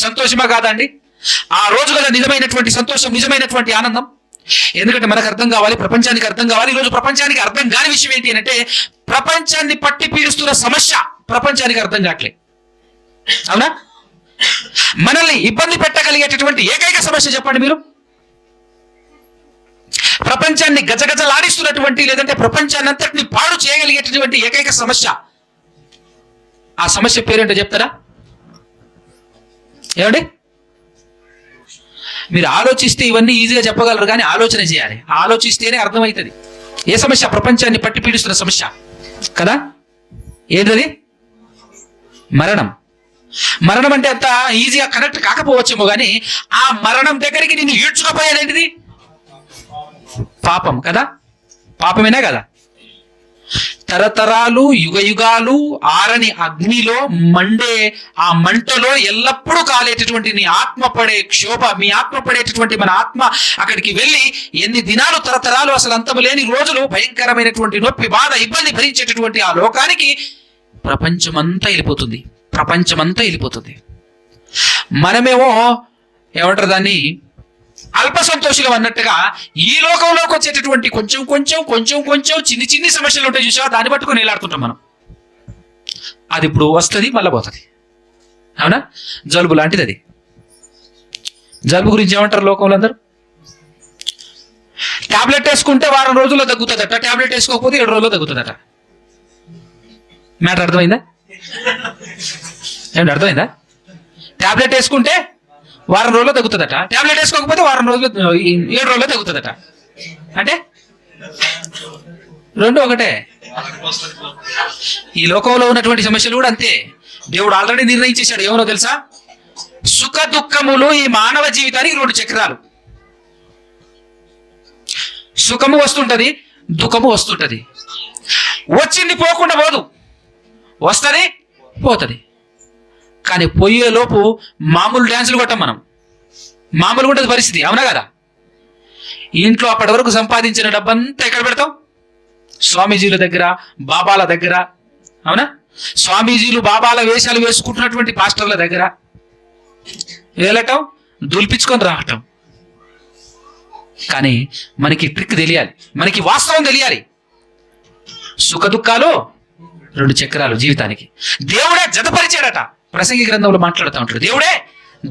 సంతోషమా కాదా అండి? ఆ రోజు కదా నిజమైనటువంటి సంతోషం, నిజమైనటువంటి ఆనందం. ఎందుకంటే మనకు అర్థం కావాలి, ప్రపంచానికి అర్థం కావాలి. ఈరోజు ప్రపంచానికి అర్థం కాని విషయం ఏంటి అంటే, ప్రపంచాన్ని పట్టి పీడిస్తున్న సమస్య ప్రపంచానికి అర్థం కావట్లే. అవునా? మనల్ని ఇబ్బంది పెట్టగలిగేటటువంటి ఏకైక సమస్య చెప్పండి మీరు. ప్రపంచాన్ని గజగజలాడిస్తున్నటువంటి, లేదంటే ప్రపంచాన్ని అంతటిని పాడు చేయగలిగేటటువంటి ఏకైక సమస్య, ఆ సమస్య పేరేంటో చెప్తారా? ఏమండి? మీరు ఆలోచిస్తే ఇవన్నీ ఈజీగా చెప్పగలరు, కానీ ఆలోచన చేయాలి. ఆలోచిస్తేనే అర్థమవుతుంది ఏ సమస్య. ప్రపంచాన్ని పట్టి పీడిస్తున్న సమస్య కదా. ఏంటది? మరణం. మరణం అంటే అంత ఈజీగా కనెక్ట్ కాకపోవచ్చేమో, కానీ ఆ మరణం దగ్గరికి నేను ఈడ్చుకోపోయేది పాపం కదా. పాపమేనా కదా? తరతరాలు యుగయుగాలు ఆరని అగ్నిలో మండే ఆ మంటలో ఎల్లప్పుడూ కాలేటటువంటి నీ ఆత్మ పడే క్షోభ, మీ ఆత్మ పడేటటువంటి మన ఆత్మ అక్కడికి వెళ్ళి ఎన్ని దినాలు, తరతరాలు, అసలు అంతము లేని రోజులు భయంకరమైనటువంటి నొప్పి, బాధ, ఇబ్బంది భరించేటటువంటి ఆ లోకానికి ప్రపంచమంతా వెళ్ళిపోతుంది. ప్రపంచమంతా వెళ్ళిపోతుంది. మనమేమో ఏమంటారు దాన్ని, అల్ప సంతోషులు అన్నట్టుగా ఈ లోకంలోకి వచ్చేటటువంటి కొంచెం కొంచెం కొంచెం కొంచెం చిన్ని చిన్ని సమస్యలు ఉంటాయి చూసావా, దాన్ని పట్టుకొని వేలాడుతుంటాం మనం. అది ఇప్పుడు వస్తుంది, మళ్ళీ పోతుంది. అవునా? జలుబు లాంటిది అది. జలుబు గురించి ఏమంటారు లోకంలో అందరూ? టాబ్లెట్ వేసుకుంటే వారం రోజుల్లో తగ్గుతుందట, టాబ్లెట్ వేసుకోకపోతే 7 రోజుల్లో తగ్గుతుందట. మ్యాటర్ అర్థమైందా? ఏమిటి అర్థమైందా? టాబ్లెట్ వేసుకుంటే వారం రోజుల్లో తగ్గుతుందట, టాబ్లెట్ వేసుకోకపోతే 7 రోజుల్లో తగ్గుతుందట. అంటే రెండు ఒకటే. ఈ లోకంలో ఉన్నటువంటి సమస్యలు కూడా అంతే. దేవుడు ఆల్రెడీ నిర్ణయించేశాడు. ఏమో తెలుసా? సుఖ దుఃఖములు ఈ మానవ జీవితానికి 2 చక్రాలు. సుఖము వస్తుంటది, దుఃఖము వస్తుంటది. వచ్చింది పోకుండా పోదు, వస్తుంది పోతుంది. కానీ పోయేలోపు మామూలు డ్యాన్సులు కొట్టాం మనం. మామూలుగా ఉంటుంది పరిస్థితి. అవునా కదా? ఇంట్లో అప్పటి వరకు సంపాదించిన డబ్బంతా ఎక్కడ పెడతాం? స్వామీజీల దగ్గర, బాబాల దగ్గర. అవునా? స్వామీజీలు బాబాల వేషాలు వేసుకుంటున్నటువంటి పాస్టర్ల దగ్గర వెళ్ళటం, దులిపించుకొని రావటం. కానీ మనకి ట్రిక్ తెలియాలి, మనకి వాస్తవం తెలియాలి. సుఖ దుఃఖాలు 2 చక్రాలు జీవితానికి. దేవుడే జతపరిచాడట. ప్రసంగి గ్రంథంలో మాట్లాడుతూ ఉంటాడు. దేవుడే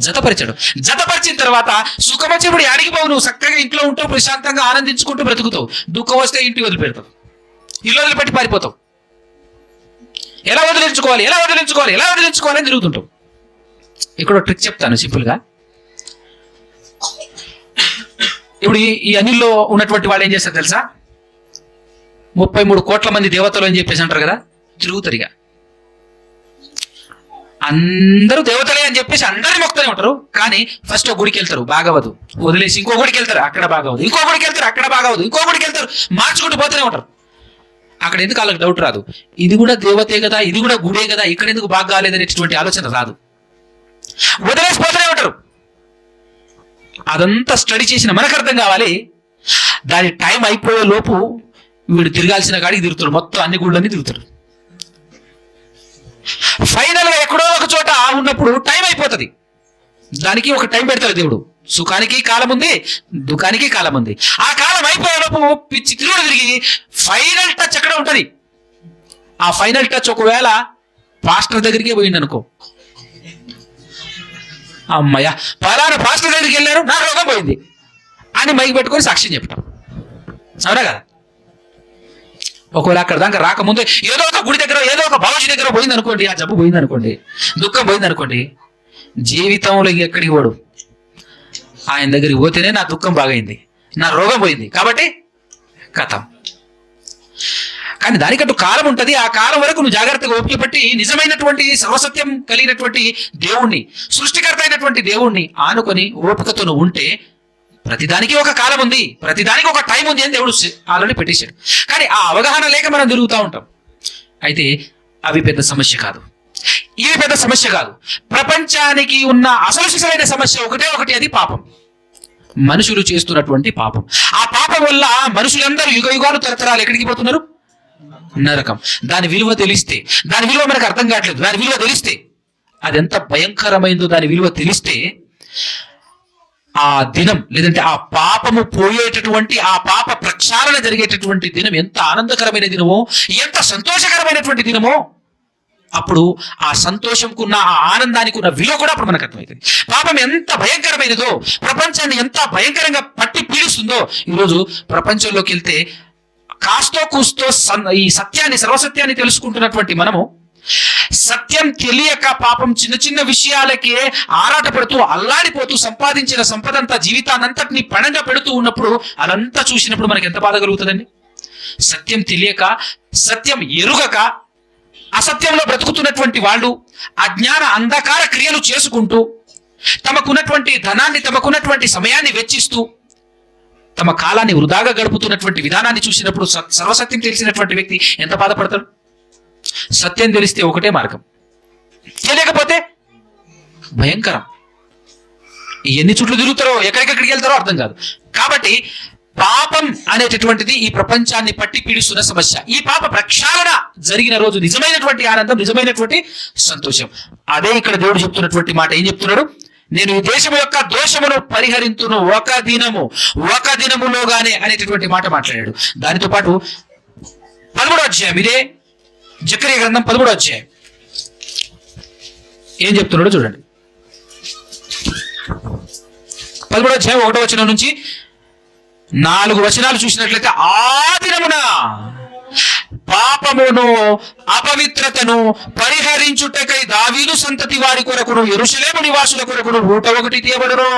జతపరిచాడు. జతపరిచిన తర్వాత సుఖం వచ్చేప్పుడు అడిగిపోవు. నువ్వు చక్కగా ఇంట్లో ఉంటావు, ప్రశాంతంగా ఆనందించుకుంటూ బ్రతుకుతావు. దుఃఖం వస్తే ఇంటికి వదిలిపెడతావు, ఇల్లు వదిలిపెట్టి పారిపోతావు. ఎలా వదిలించుకోవాలి, ఎలా వదిలించుకోవాలి, ఎలా వదిలించుకోవాలి అని తిరుగుతుంటావు. ఇక్కడ ట్రిక్ చెప్తాను సింపుల్గా. ఇప్పుడు ఈ అనిల్లో ఉన్నటువంటి వాడు ఏం చేస్తారు తెలుసా? 33 కోట్ల మంది దేవతలు అని చెప్పేసి అంటారు కదా, తిరుగుతారు. ఇక అందరూ దేవతలే అని చెప్పేసి అందరిని మొక్కుతూనే ఉంటారు. కానీ ఫస్ట్ ఒక గుడికి వెళ్తారు, బాగవదు. వదిలేసి ఇంకో గుడికి వెళ్తారు, అక్కడ బాగవదు. ఇంకో గుడికి వెళ్తారు, అక్కడ బాగవదు. ఇంకో గుడికి వెళ్తారు, మార్చుకుంటూ పోతూనే ఉంటారు. అక్కడ ఎందుకు వాళ్ళకి డౌట్ రాదు? ఇది కూడా దేవతే కదా, ఇది కూడా గుడే కదా, ఇక్కడ ఎందుకు బాగా కాలేదనేటువంటి ఆలోచన రాదు. వదిలేసిపోతూనే ఉంటారు. అదంతా స్టడీ చేసిన మనకు అర్థం కావాలి. దాని టైం అయిపోయే లోపు వీడు తిరగాల్సిన కాడికి తిరుగుతాడు. మొత్తం అన్ని గుళ్ళన్నీ తిరుగుతాడు. ఫైనల్ గా ఎక్కడో ఒక చోట ఉన్నప్పుడు టైం అయిపోతుంది. దానికి ఒక టైం పెడతాడు దేవుడు. సుఖానికి కాలం ఉంది, దుఃఖానికి కాలం ఉంది. ఆ కాలం అయిపోయేలోపు పిచ్చి తిరుగుడు తిరిగి ఫైనల్ టచ్ ఎక్కడ ఉంటుంది. ఆ ఫైనల్ టచ్ ఒకవేళ పాస్టర్ దగ్గరికే పోయింది అనుకో, అమ్మయ్య పలానా పాస్టర్ దగ్గరికి వెళ్ళారు, నా రోగం పోయింది అని మైకి పెట్టుకొని సాక్ష్యం చెప్పటం. అవునా కదా? ఒకవేళ అక్కడ దాకా రాకముందే ఏదో ఒక గుడి దగ్గర, ఏదో ఒక బాబుజీ దగ్గర పోయింది అనుకోండి, ఆ జబ్బు పోయింది అనుకోండి, దుఃఖం పోయింది అనుకోండి, జీవితంలో ఎక్కడికి పోడు. ఆయన దగ్గరికి పోతేనే నా దుఃఖం బాగైంది, నా రోగం పోయింది కాబట్టి కథం. కానీ దానికంటూ కాలం ఉంటుంది. ఆ కాలం వరకు నువ్వు జాగ్రత్తగా ఓపిక పట్టి నిజమైనటువంటి సర్వసత్యం కలిగినటువంటి దేవుణ్ణి, సృష్టికర్త అయినటువంటి దేవుణ్ణి ఆనుకొని ఓపికతో నువ్వు ఉంటే ప్రతిదానికి ఒక కాలం ఉంది, ప్రతిదానికి ఒక టైం ఉంది అని దేవుడు ఆల్రెడీ పెట్టేశాడు. కానీ ఆ అవగాహన లేక మనం తిరుగుతూ ఉంటాం. అయితే అవి పెద్ద సమస్య కాదు, ఇవి పెద్ద సమస్య కాదు. ప్రపంచానికి ఉన్న అసలు సిసలైన సమస్య ఒకటి, అది పాపం. మనుషులు చేస్తున్నటువంటి పాపం. ఆ పాపం వల్ల మనుషులందరూ యుగ యుగాలు తరతరాలు ఎక్కడికి పోతున్నారు? నరకం. దాని విలువ తెలిస్తే, దాని విలువ మనకు అర్థం కావట్లేదు, దాని విలువ తెలిస్తే, అది ఎంత భయంకరమైందో దాని విలువ తెలిస్తే, ఆ దినం లేదంటే ఆ పాపము పోయేటటువంటి, ఆ పాప ప్రక్షాళన జరిగేటటువంటి దినం ఎంత ఆనందకరమైన దినమో, ఎంత సంతోషకరమైనటువంటి దినమో, అప్పుడు ఆ సంతోషంకున్న, ఆ ఆనందానికి ఉన్న విలువ కూడా అప్పుడు మనకు అర్థమవుతుంది. పాపం ఎంత భయంకరమైనదో, ప్రపంచాన్ని ఎంత భయంకరంగా పట్టి పీడిస్తుందో. ఈరోజు ప్రపంచంలోకి వెళ్తే కాస్తో కూస్తో ఈ సత్యాన్ని, సర్వసత్యాన్ని తెలుసుకుంటున్నటువంటి మనము, సత్యం తెలియక పాపం చిన్న చిన్న విషయాలకే ఆరాటపడుతూ అల్లాడిపోతూ సంపాదించిన సంపదంతా, జీవితాన్నంతటిని పణంగా పెడుతూ ఉన్నప్పుడు, అదంతా చూసినప్పుడు మనకి ఎంత బాధ కలుగుతుందండి. సత్యం తెలియక, సత్యం ఎరుగక అసత్యంలో బ్రతుకుతున్నటువంటి వాళ్ళు అజ్ఞాన అంధకార క్రియలు చేసుకుంటూ, తమకున్నటువంటి ధనాన్ని, తమకున్నటువంటి సమయాన్ని వెచ్చిస్తూ, తమ కాలాన్ని వృధాగా గడుపుతున్నటువంటి విధానాన్ని చూసినప్పుడు సర్వసత్యం తెలిసినటువంటి వ్యక్తి ఎంత బాధపడతాడు. సత్యం తెలిస్తే ఒకటే మార్గం, తెలియకపోతే భయంకరం. ఎన్ని చుట్లు తిరుగుతారో, ఎక్కడికెక్కడికి వెళ్తారో అర్థం కాదు. కాబట్టి పాపం అనేటటువంటిది ఈ ప్రపంచాన్ని పట్టి పీడిస్తున్న సమస్య. ఈ పాప ప్రక్షాళన జరిగిన రోజు నిజమైనటువంటి ఆనందం, నిజమైనటువంటి సంతోషం. అదే ఇక్కడ దేవుడు చెప్తున్నటువంటి మాట. ఏం చెప్తున్నాడు? నేను ఈ దేశం యొక్క దోషమును పరిహరింతును ఒక దినములోగానే అనేటటువంటి మాట మాట్లాడాడు. దానితో పాటు 13వ అధ్యాయం, ఇదే జకరియా గ్రంథం 13వ అధ్యాయం ఏం చెప్తున్నాడో చూడండి. 13వ అధ్యాయం 1వ వచనం నుంచి 4 వచనాలు చూసినట్లయితే, ఆ దినమున పాపమును అపవిత్రతను పరిహరించుటకై దావీదు సంతతి వారి కొరకును యెరూషలేము నివాసుల కొరకును ఊట ఒకటి తీయబడును.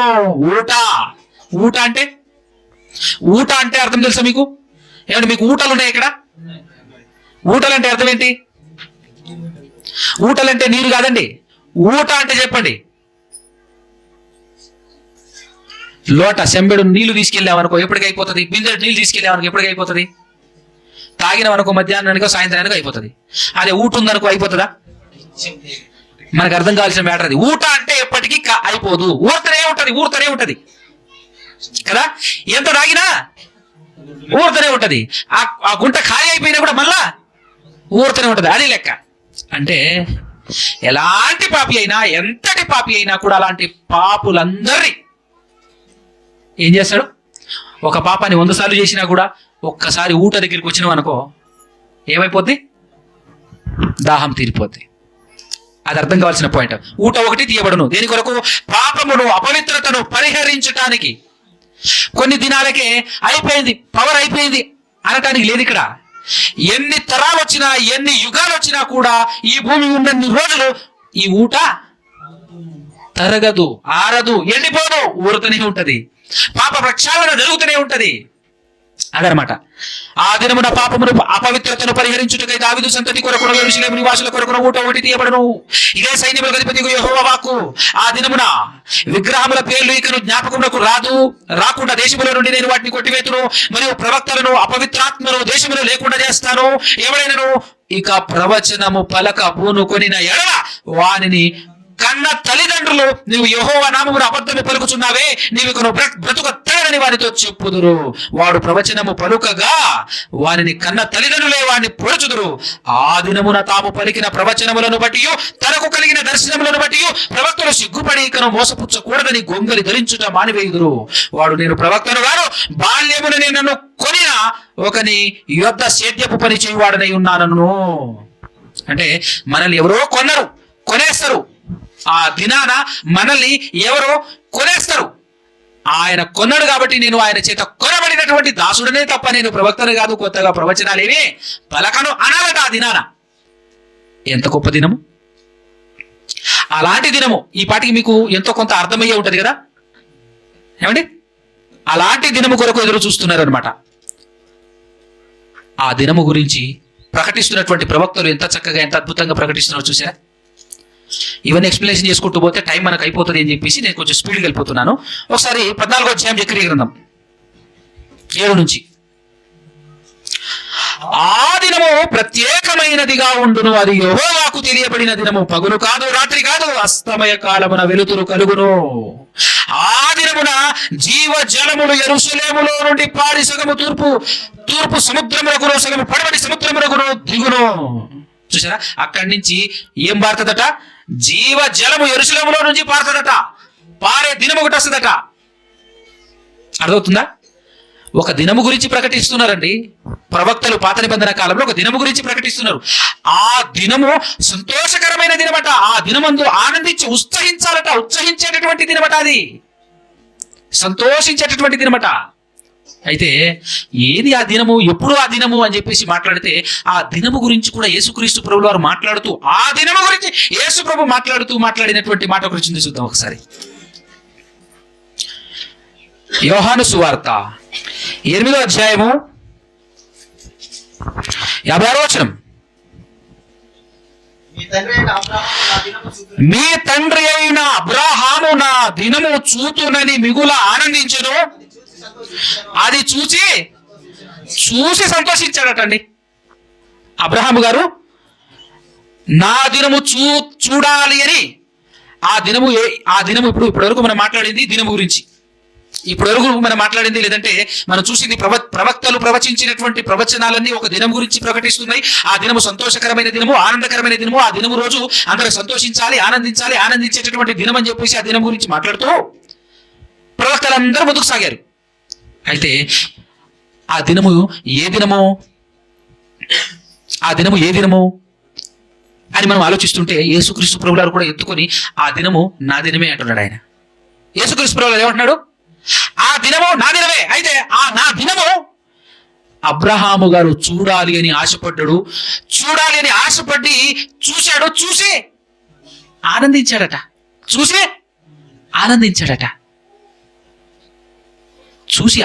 ఊట అంటే అర్థం తెలుసా మీకు? ఏమంటే మీకు ఊటలు ఉన్నాయి ఇక్కడ? ఊటలంటే అర్థం ఏంటి? ఊటలంటే నీరు కాదండి. ఊట అంటే చెప్పండి. లోట సెంబెడు నీళ్లు తీసుకెళ్ళామనుకో ఎప్పటికైపోతుంది? బిందెడు నీళ్ళు తీసుకెళ్ళామనుకో ఎప్పటికైపోతుంది? తాగినవనుకో మధ్యాహ్నానికో సాయంత్రానికో అయిపోతుంది. అదే ఊట ఉందనుకో అయిపోతుందా? మనకు అర్థం కావాల్సిన మ్యాటర్ అది. ఊట అంటే ఎప్పటికీ అయిపోదు, ఊరుతూనే ఉంటది కదా. ఎంత తాగినా ఊరుతూనే ఉంటది. ఆ గుంట ఖాళీ అయిపోయినా కూడా మళ్ళా ఊరుతూనే ఉంటది. అది లెక్క. అంటే ఎలాంటి పాపి అయినా, ఎంతటి పాపి అయినా కూడా అలాంటి పాపులందరినీ ఏం చేస్తాడు? ఒక పాపాన్ని 100 సార్లు చేసినా కూడా ఒక్కసారి ఊట దగ్గరికి వచ్చినావు అనుకో ఏమైపోద్ది? దాహం తీరిపోద్ది. అది అర్థం కావాల్సిన పాయింట్. ఊట ఒకటి తీయబడును. దేని కొరకు? పాపమును అపవిత్రతను పరిహరించటానికి. కొన్ని దినాలకే అయిపోయింది, పవర్ అయిపోయింది అనటానికి లేదు ఇక్కడ. ఎన్ని తరాలు వచ్చినా, ఎన్ని యుగాలు వచ్చినా కూడా ఈ భూమి ఉన్నన్ని రోజులు ఈ ఊట తరగదు, ఆరదు, ఎండిపోదు, ఊరుతూనే ఉంటది. పాప ప్రక్షాళన జరుగుతూనే ఉంటది. అదనమాట. ఆ దినమున పాపమును అపవిత్రతను పరిహరించుటకై దావీదు సంతతి కొరకును యెరూషలేము నివాసుల కొరకును ఊట ఒకటి తీయబడును. ఇదే సైన్యములకు అధిపతియగు యెహోవా వాక్కు. ఆ దినమున విగ్రహముల పేర్లు ఇకను జ్ఞాపకమునకు రాకుండా దేశములో నుండి నేను వాటిని కొట్టివేతును, మరియు ప్రవక్తలను అపవిత్రాత్మను దేశములో లేకుండా చేస్తాను. ఎవరైనను ఇక ప్రవచనము పలక పూనుకొనిన ఎడల వానిని కన్న తల్లిదండ్రులు నీవు యెహోవా నామమున అబద్ధము పలుకుచున్నావే, నీవు బ్రతుకని వారితో చెప్పుదురు. వాడు ప్రవచనము పలుకగా వారిని కన్న తల్లిదండ్రులే వారిని పొడుచుదురు. ఆ దినమున తాము పలికిన ప్రవచనములను బట్టి, తనకు కలిగిన దర్శనములను బట్టి ప్రవక్తలు సిగ్గుపడి ఇకను మోసపుచ్చకూడదని గొంగలి ధరించుట మానివేయుదురు. వాడు నేను ప్రవక్తను గాను బాల్యమున నేను నన్ను కొనిన ఒకని యొద్ద సేద్యపు పని చేయువాడనై ఉన్నానను. అంటే మనల్ని ఎవరో కొనేస్తారు. ఆ దినాన మనల్ని ఎవరో కొనేస్తారు. ఆయన కొన్నాడు కాబట్టి నేను ఆయన చేత కొనబడినటువంటి దాసుడనే తప్ప నేను ప్రవక్తను కాదు, కొత్తగా ప్రవచనాలేవే పలకను అనాలట ఆ దినాన. ఎంత గొప్ప దినము! అలాంటి దినము ఈ పాటికి మీకు ఎంతో కొంత అర్థమయ్యే ఉంటది కదా. ఏమండి? అలాంటి దినము కొరకు ఎదురు చూస్తున్నారు అనమాట. ఆ దినము గురించి ప్రకటిస్తున్నటువంటి ప్రవక్తలు ఎంత చక్కగా, ఎంత అద్భుతంగా ప్రకటిస్తున్నారో చూసారా? ఇవన్నీ ఎక్స్ప్లెనేషన్ చేసుకుంటూ పోతే టైం మనకు అయిపోతుంది అని చెప్పేసి నేను కొంచెం స్పీడ్కి వెళ్ళిపోతున్నాను. ఒకసారి 14వ అధ్యాయం జకరియా గ్రంథం 7 నుంచి. ఆ దినము ప్రత్యేకమైనదిగా ఉండును, అది యెహోవాకు తెలియబడిన దినము. పగులు కాదు, రాత్రి కాదు, అస్తమయ కాలమున వెలుతురు కలుగును. ఆ దినమున జీవ జలములు యెరూషలేములో నుండి పాడి సగము తూర్పు సముద్రమునకును సగము పడమటి సముద్రమునకును దిగును. చూసారా, అక్కడి నుంచి ఏం పారుతుందట? జీవ జలము యెరూషలేములో నుంచి పారుతుందట. పారే దినం ఒకటి వస్తుందట. అర్థమవుతుందా? ఒక దినము గురించి ప్రకటిస్తున్నారండి ప్రవక్తలు. పాత నిబంధన కాలంలో ఒక దినము గురించి ప్రకటిస్తున్నారు. ఆ దినము సంతోషకరమైన దినమట. ఆ దినమందు ఆనందించి ఉత్సహించాలట. ఉత్సహించేటటువంటి దినమట. అది సంతోషించేటటువంటి దినమట. అయితే ఏది ఆ దినము, ఎప్పుడు ఆ దినము అని చెప్పేసి మాట్లాడితే, ఆ దినము గురించి కూడా యేసుక్రీస్తు ప్రభువు వారు మాట్లాడుతూ, ఆ దినము గురించి యేసు ప్రభు మాట్లాడినటువంటి మాట గురించి చూద్దాం ఒకసారి. యోహాను సువార్త 8వ అధ్యాయము 56వ వచనం. మీ తండ్రి అయిన అబ్రహాము నా దినము చూతునని మిగుల ఆనందించెను. అది చూసి సంతోషించాడటండి అబ్రహాము గారు. నా దినము చూడాలి అని ఆ దినము ఇప్పటివరకు మనం మాట్లాడింది దినము గురించి. ఇప్పటివరకు మనం మాట్లాడింది, లేదంటే మనం చూసింది ప్రవక్తలు ప్రవచించినటువంటి ప్రవచనాలన్నీ ఒక దినం గురించి ప్రకటిస్తున్నాయి. ఆ దినము సంతోషకరమైన దినము, ఆనందకరమైన దినము. ఆ దినము రోజు అందరూ సంతోషించాలి, ఆనందించేటటువంటి దినం అని చెప్పేసి ఆ దినం గురించి మాట్లాడుతూ ప్రవక్తలందరూ ముందుకు సాగారు. అయితే ఆ దినము ఏ దినము అని మనం ఆలోచిస్తుంటే, యేసుక్రీస్తు ప్రభువువారు కూడా ఎత్తుకొని ఆ దినము నా దినమే అంటున్నాడు ఆయన. యేసుక్రీస్తు ప్రభువువారు ఏమంటున్నాడు? ఆ దినము నా దినమే. అయితే ఆ నా దినము అబ్రహాము గారు చూడాలి అని ఆశపడ్డాడు. చూడాలి అని ఆశపడి చూశాడు. చూసి ఆనందించాడట. చూసి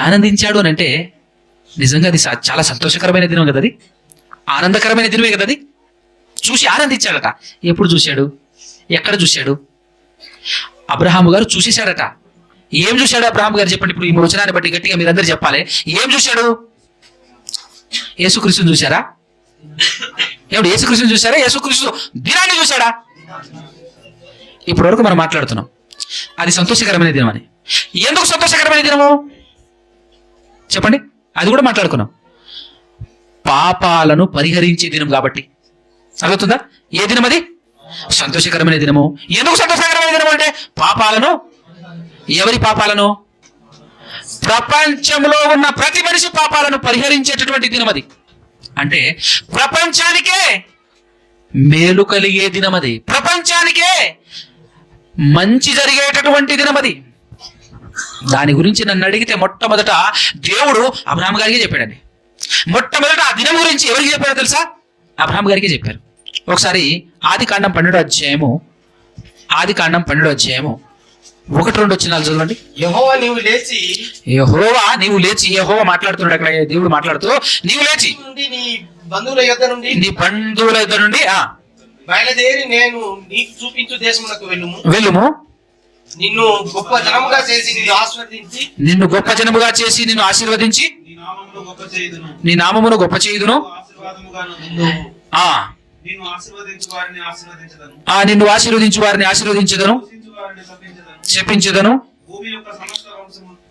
ఆనందించాడు అని అంటే నిజంగా అది చాలా సంతోషకరమైన దినం కదా, అది ఆనందకరమైన దినమే కదా అది. చూసి ఆనందించాడట. ఎప్పుడు చూశాడు? ఎక్కడ చూశాడు? అబ్రహాము గారు చూసేశాడట. ఏం చూశాడు అబ్రహాము గారు చెప్పండి. ఇప్పుడు ఈ వచనాన్ని బట్టి గట్టిగా మీరందరూ చెప్పాలి. ఏం చూశాడు? యేసుక్రీస్తుని చూశారా? ఏమిటి? యేసుక్రీస్తుని చూశారా? యేసుక్రీస్తు దినాన్ని చూశాడా? ఇప్పటి వరకు మనం మాట్లాడుతున్నాం అది సంతోషకరమైన దినం అని. ఎందుకు సంతోషకరమైన దినము చెప్పండి? అది కూడా మాట్లాడుకున్నాం. పాపాలను పరిహరించే దినం కాబట్టి. అర్థవుతుందా? ఏ దినం అది? సంతోషకరమైన దినము. ఎందుకు సంతోషకరమైన దినం అంటే, ఎవరి పాపాలను? ప్రపంచంలో ఉన్న ప్రతి మనిషి పాపాలను పరిహరించేటటువంటి దినం అది. అంటే ప్రపంచానికే మేలు కలిగే దినం అది. ప్రపంచానికే మంచి జరిగేటటువంటి దినం అది. దాని గురించి నన్ను అడిగితే మొట్టమొదట దేవుడు అబ్రహాము గారికి చెప్పాడండి. మొట్టమొదట ఆ దినం గురించి ఎవరికి చెప్పారో తెలుసా? అబ్రహాము గారికి చెప్పారు. ఒకసారి ఆదికాండం 12వ అధ్యాయము 1-2 వచనాలు చదవండి. యెహోవా నీవు లేచి యెహోవా మాట్లాడుతున్నాడు అక్కడ. దేవుడు మాట్లాడుతూ, నీవు లేచి నీ బంధువుల యొద్ద నుండి బయలుదేరి నేను నీకు చూపించు దేశమునకు వెళ్ళుము. నిన్ను గొప్ప జనముగా చేసి నిన్ను ఆశీర్వదించి నీ నామమును గొప్ప చేయుదును. నిన్ను ఆశీర్వదించు వారిని ఆశీర్వదించదను, చెప్పించదను.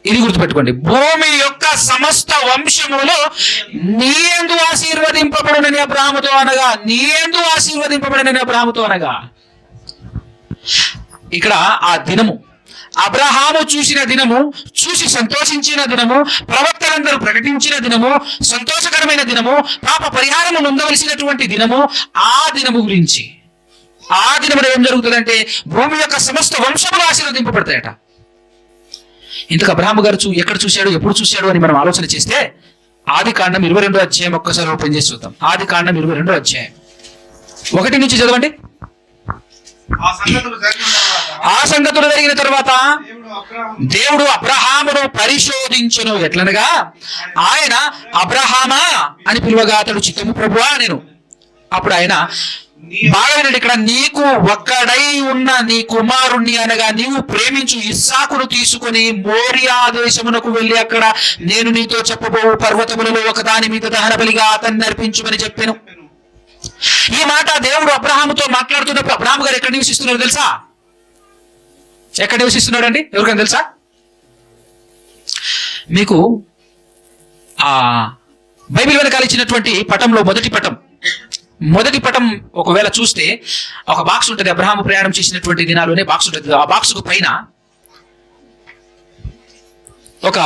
ఇది గుర్తుపెట్టుకోండి. భూమి యొక్క సమస్త వంశములో నీయందు ఆశీర్వదింపబడునని అబ్రహాముతో అనగా, ఇక్కడ ఆ దినము అబ్రహాము చూసిన దినము, చూసి సంతోషించిన దినము, ప్రవక్తలందరూ ప్రకటించిన దినము, సంతోషకరమైన దినము, పాప పరిహారము నొందవలసినటువంటి దినము. ఆ దినము గురించి, ఆ దినములో ఏం జరుగుతుందంటే భూమి యొక్క సమస్త వంశములు ఆశీర్వదింపబడతాయట. ఇంతకు అబ్రహాము గారు ఎక్కడ చూశాడు, ఎప్పుడు చూశాడు అని మనం ఆలోచన చేస్తే, ఆదికాండం 22వ అధ్యాయం ఒక్కసారి ఓపెన్ చేసి చూద్దాం. ఆదికాండం 22వ అధ్యాయం 1 నుంచి చదవండి. ఆ సంగతులు జరిగిన తర్వాత దేవుడు అబ్రహామును పరిశోధించును. ఎట్లనగా ఆయన అబ్రహామా అని పిలువగా అతడు చిత్తము ప్రభువా నేను. అప్పుడు ఆయన, బాగా వినండి ఇక్కడ, నీకు ఒక్కడై ఉన్న నీ కుమారుణ్ణి అనగా నీవు ప్రేమించు ఇస్సాకును తీసుకుని మోరియా దేశమునకు వెళ్ళి అక్కడ నేను నీతో చెప్పబోవు పర్వతములలో ఒకదాని మీద దహన బలిగా అతన్ని అర్పించుమని చెప్పాను. ఈ మాట దేవుడు అబ్రహాముతో మాట్లాడుతున్నప్పుడు అబ్రహాము గారు ఎక్కడ నివసిస్తున్నారో తెలుసా? ఎక్కడ నివసిస్తున్నాడు అండి? ఎవరికైనా తెలుసా? మీకు ఆ బైబిల్ వెనకాల ఇచ్చినటువంటి పటంలో మొదటి పటం ఒకవేళ చూస్తే ఒక బాక్స్ ఉంటుంది. అబ్రహాము ప్రయాణం చేసినటువంటి దినాల్లోనే బాక్స్ ఉంటుంది. ఆ బాక్స్కు పైన ఒక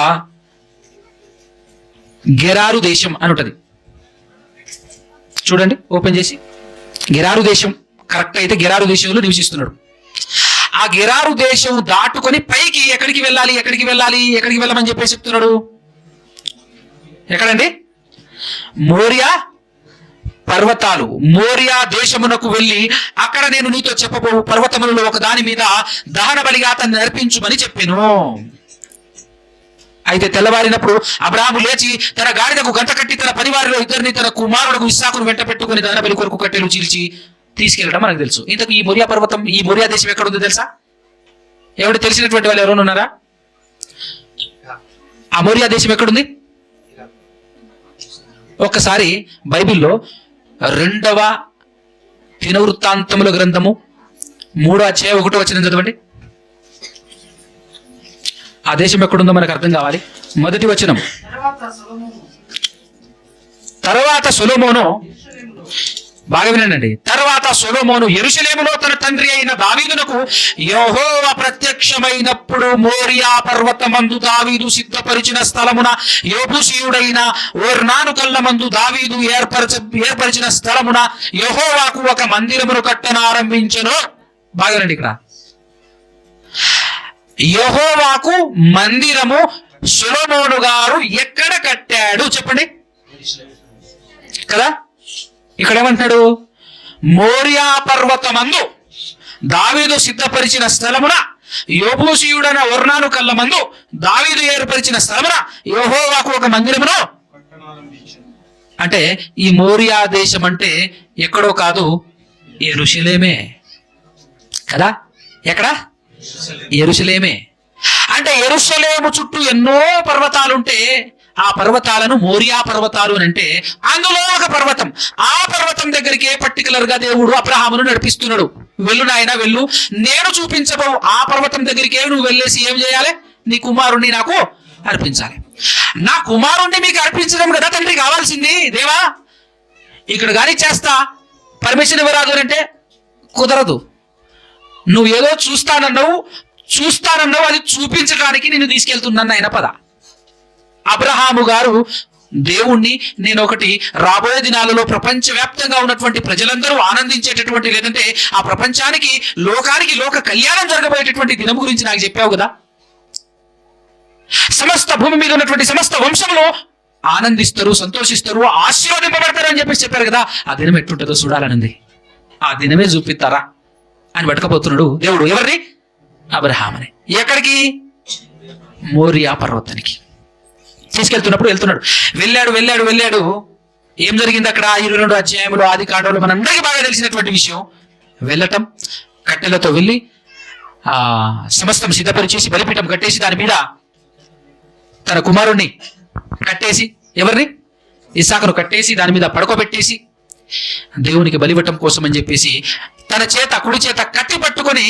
గెరారు దేశం అని ఉంటుంది. చూడండి, ఓపెన్ చేసి. గెరారు దేశం కరెక్ట్ అయితే గెరారు దేశంలో నివసిస్తున్నాడు. ఆ గెరారు దేశం దాటుకొని పైకి ఎక్కడికి వెళ్ళమని చెప్పేసి చెప్తున్నాడు. ఎక్కడండి? మోరియా పర్వతాలు. మోరియా దేశమునకు వెళ్ళి అక్కడ నేను నీతో చెప్పబోవు పర్వతములలో ఒక దాని మీద దహన బలిగా అతన్ని నర్పించుమని చెప్పాను. అయితే తెల్లవారినప్పుడు అబ్రాహాము లేచి తన గాడిదకు గంట కట్టి తన పరివారిలో ఇద్దరిని తన కుమారుడు ఇస్సాకును వెంట పెట్టుకుని దహన బలి కొరకు కట్టెలు చీల్చి తీసుకెళ్ళడం మనకు తెలుసు. ఇంతకు ఈ మోరియా పర్వతం, ఈ మోరియా దేశం ఎక్కడ ఉందో తెలుసా? ఎవరు తెలిసినటువంటి వాళ్ళు ఎవరైనా ఉన్నారా? ఆ మోరియా దేశం ఎక్కడుంది? ఒక్కసారి బైబిల్లో 2వ దినవృత్తాంతముల గ్రంథము 3వ అధ్యాయం 1వ వచనం చదవండి. ఆ దేశం ఎక్కడుందో మనకు అర్థం కావాలి. మొదటి వచనం. తర్వాత సొలొమోను, బాగా వినండి, తర్వాత సొలొమోను యెరూషలేములో తన తండ్రి అయిన దావీదునకు యెహోవా ప్రత్యక్షమైనప్పుడు మోరియా పర్వతమందు దావీదు సిద్ధపరిచిన స్థలమున యెబూసీయుడైన ఒర్నాను కళ్ళమందు దావీదు ఏర్పరిచిన స్థలమున యెహోవాకు ఒక మందిరమును కట్టనారంభించెను. బాగా వినండి, ఇక్కడ యెహోవాకు మందిరము సొలొమోను గారు ఎక్కడ కట్టాడు చెప్పండి కదా? ఇక్కడ ఏమంటున్నాడు? మోరియా పర్వతమందు దావీదు సిద్ధపరిచిన స్థలమున యెబూసీయుడైన ఒర్నాను కళ్ళమందు దావీదు ఏర్పరిచిన స్థలమున యెహోవాకు ఒక మందిరమును. అంటే ఈ మోరియా దేశం అంటే ఎక్కడో కాదు, యెరూషలేమే కదా? ఎక్కడ? యెరూషలేమే. అంటే యెరూషలేము చుట్టూ ఎన్నో పర్వతాలుంటే ఆ పర్వతాలను మోరియా పర్వతాలు అని అంటే అందులో ఒక పర్వతం. ఆ పర్వతం దగ్గరికే పర్టికులర్ గా దేవుడు అబ్రహామును నడిపిస్తున్నాడు. వెళ్ళు నాయన వెళ్ళు, నేను చూపించబో ఆ పర్వతం దగ్గరికే నువ్వు వెళ్ళేసి ఏం చేయాలి? నీ కుమారుణ్ణి నాకు అర్పించాలి. నా కుమారుణ్ణి మీకు అర్పించడం కదా తండ్రి కావాల్సింది. దేవా ఇక్కడ కానీ చేస్తా, పర్మిషన్ ఇవ్వరాదు అంటే కుదరదు. నువ్వు ఏదో చూస్తానన్నావు, అది చూపించడానికి నేను తీసుకెళ్తున్నాను ఆయన పద. అబ్రహాము గారు దేవుణ్ణి నేను ఒకటి రాబోయే దినాలలో ప్రపంచవ్యాప్తంగా ఉన్నటువంటి ప్రజలందరూ ఆనందించేటటువంటి, లేదంటే ఆ ప్రపంచానికి లోకానికి లోక కళ్యాణం జరగబోయేటటువంటి దినం గురించి నాకు చెప్పావు కదా. సమస్త భూమి మీద ఉన్నటువంటి సమస్త వంశంలో ఆనందిస్తారు, సంతోషిస్తారు, ఆశీర్వదింపబడతారు అని చెప్పేసి చెప్పారు కదా. ఆ దినం ఎట్లుంటుందో చూడాలనుంది. ఆ దినమే చూపిస్తారా అని పట్టుకపోతున్నాడు దేవుడు. ఎవరిని? అబ్రహాముని. ఎక్కడికి? మోరియా పర్వతానికి తీసుకెళ్తున్నప్పుడు వెళ్ళాడు. ఏం జరిగింది అక్కడ? 22 అధ్యాయంలో ఆది కాండంలో మనందరికీ బాగా తెలిసినటువంటి విషయం. వెళ్ళటం, కట్టెలతో వెళ్ళి సమస్తం సిద్ధపరిచేసి బలిపీఠం కట్టేసి దాని మీద తన కుమారుణ్ణి కట్టేసి, ఎవరిని? ఇస్సాకును కట్టేసి దాని మీద పడుకోబెట్టేసి దేవునికి బలివటం కోసం అని చెప్పేసి తన కుడి చేత కత్తి పట్టుకొని